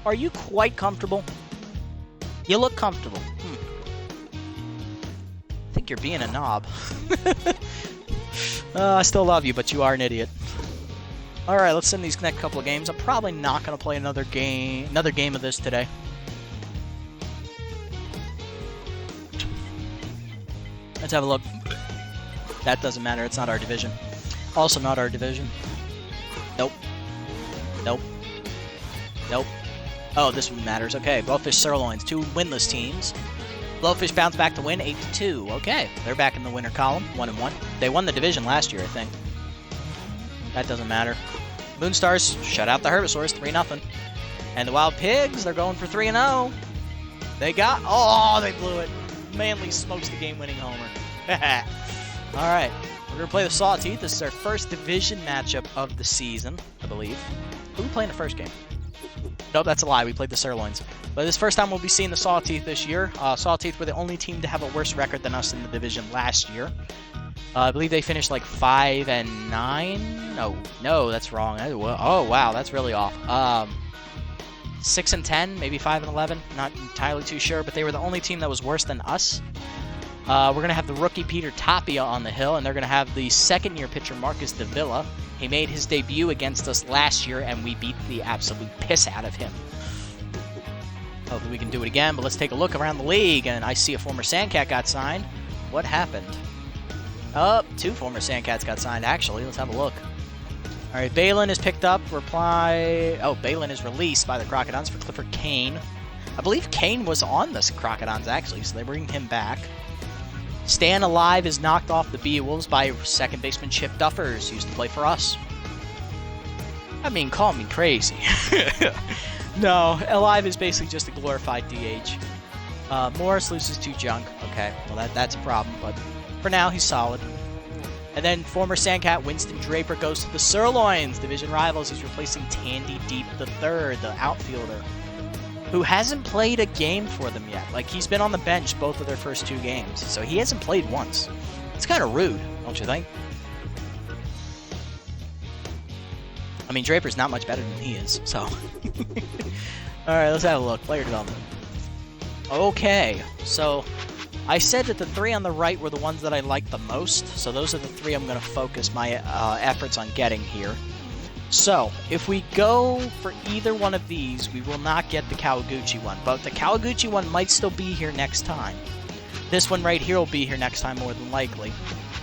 Are you quite comfortable? You look comfortable. I think you're being a knob. I still love you, but you are an idiot. Alright, let's send these next couple of games. I'm probably not going to play another game of this today. Let's have a look. That doesn't matter. It's not our division. Also not our division. Nope. Nope. Nope. Oh, this one matters. Okay, Blowfish Sirloins, 2 winless teams. Blowfish bounced back to win 8-2. Okay, they're back in the winner column, 1-1. They won the division last year, I think. That doesn't matter. Moonstars shut out the Herbisaurs, 3-0. And the Wild Pigs, they're going for 3-0. They got... Oh, they blew it. Manly smokes the game-winning homer. All right, we're going to play the Sawteeth. This is our first division matchup of the season, I believe. Who we playing the first game? Nope, that's a lie. We played the Sirloins. But this first time we'll be seeing the Sawteeth this year. Sawteeth were the only team to have a worse record than us in the division last year. I believe they finished like 5-9. No, that's wrong. Oh, wow, that's really off. 6-10, maybe 5-11. Not entirely too sure, but they were the only team that was worse than us. We're going to have the rookie Peter Tapia on the hill, and they're going to have the second-year pitcher Marcus Davila. He made his debut against us last year, and we beat the absolute piss out of him. Hopefully we can do it again, but let's take a look around the league, and I see a former Sandcat got signed. What happened? Oh, 2 former Sandcats got signed, actually. Let's have a look. All right, Balin is picked up. Balin is released by the Crocodons for Clifford Kane. I believe Kane was on the Crocodons, actually, so they bring him back. Stan Alive is knocked off the Beowulfs by second baseman Chip Duffers, used to play for us. I mean, call me crazy. No, Alive is basically just a glorified DH. Morris loses to Junk. Okay, well that's a problem, but for now he's solid. And then former Sandcat Winston Draper goes to the Sirloins, division rivals. He's replacing Tandy Deep III, the outfielder, who hasn't played a game for them yet. Like, he's been on the bench both of their first 2 games, so he hasn't played once. It's kind of rude, don't you think? I mean, Draper's not much better than he is, so. Alright, let's have a look. Player development. Okay, so I said that the 3 on the right were the ones that I liked the most, so those are the 3 I'm going to focus my efforts on getting here. So, if we go for either one of these, we will not get the Kawaguchi one, but the Kawaguchi one might still be here next time. This one right here will be here next time more than likely.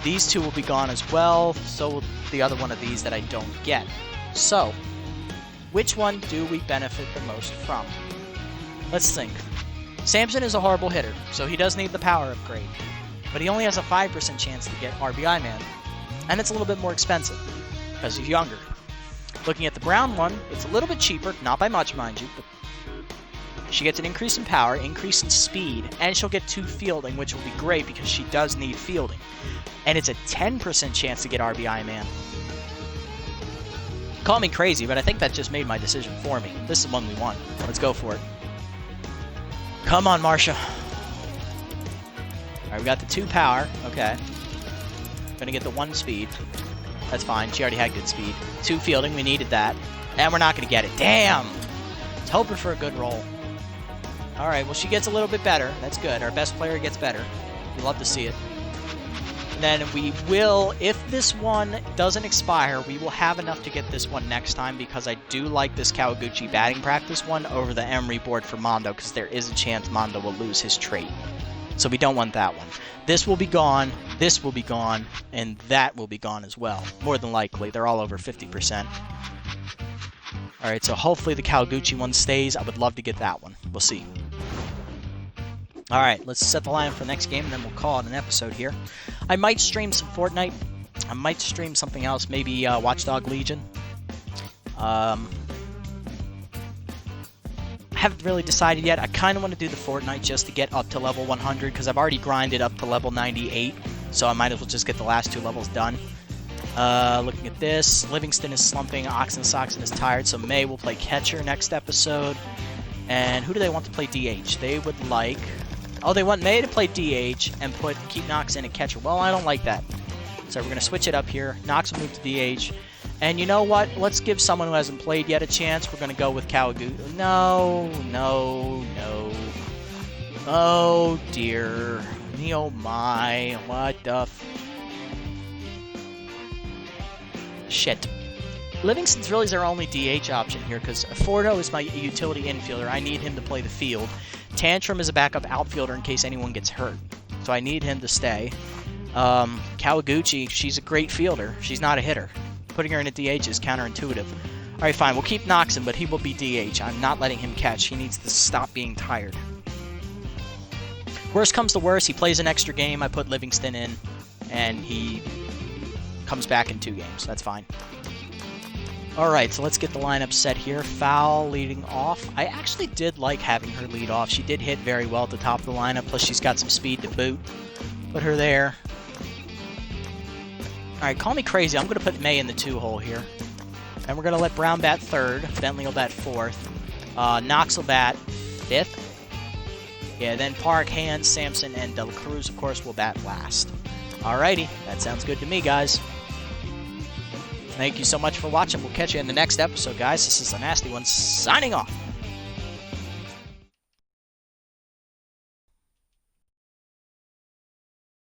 These 2 will be gone as well, so will the other one of these that I don't get. So, which one do we benefit the most from? Let's think. Samson is a horrible hitter, so he does need the power upgrade, but he only has a 5% chance to get RBI Man, and it's a little bit more expensive, because he's younger. Looking at the brown one, it's a little bit cheaper, not by much, mind you, but she gets an increase in power, increase in speed, and she'll get 2 fielding, which will be great because she does need fielding. And it's a 10% chance to get RBI Man. Call me crazy, but I think that just made my decision for me. This is the one we want. Let's go for it. Come on, Marsha. Alright, we got the 2 power. Okay. Gonna get the 1 speed. That's fine. She already had good speed. 2 fielding. We needed that. And we're not going to get it. Damn! I was hoping for a good roll. Alright, well, she gets a little bit better. That's good. Our best player gets better. We love to see it. And then we will, if this one doesn't expire, we will have enough to get this one next time because I do like this Kawaguchi batting practice one over the Emery board for Mondo because there is a chance Mondo will lose his trait. So we don't want that one. This will be gone, this will be gone, and that will be gone as well. More than likely. They're all over 50%. Alright, so hopefully the Kawaguchi one stays. I would love to get that one. We'll see. Alright, let's set the line for the next game, and then we'll call it an episode here. I might stream some Fortnite. I might stream something else, maybe Watchdog Legion. haven't really decided yet. I kind of want to do the Fortnite just to get up to level 100 because I've already grinded up to level 98, so I might as well just get the last 2 levels done. Looking at this, Livingston is slumping, Oxen Soxen is tired, so May will play catcher next episode. And who do they want to play DH? They would like... Oh, they want May to play DH and keep Nox in a catcher. Well, I don't like that. So we're going to switch it up here. Nox will move to DH. And you know what? Let's give someone who hasn't played yet a chance. We're going to go with Kawaguchi. No. Oh, dear. Oh, my. What the shit. Livingston's really our only DH option here because Fordo is my utility infielder. I need him to play the field. Tantrum is a backup outfielder in case anyone gets hurt. So I need him to stay. Kawaguchi, she's a great fielder. She's not a hitter. Putting her in a DH is counterintuitive. Alright, fine. We'll keep Noxon, but he will be DH. I'm not letting him catch. He needs to stop being tired. Worst comes to worst, he plays an extra game. I put Livingston in, and he comes back in 2 games. That's fine. Alright, so let's get the lineup set here. Foul leading off. I actually did like having her lead off. She did hit very well at the top of the lineup, plus she's got some speed to boot. Put her there. Alright, call me crazy. I'm going to put May in the 2-hole here. And we're going to let Brown bat 3rd. Bentley will bat 4th. Knox will bat 5th. Yeah, then Park, Hand, Sampson, and De La Cruz, of course, will bat last. Alrighty, that sounds good to me, guys. Thank you so much for watching. We'll catch you in the next episode, guys. This is The Nasty One, signing off.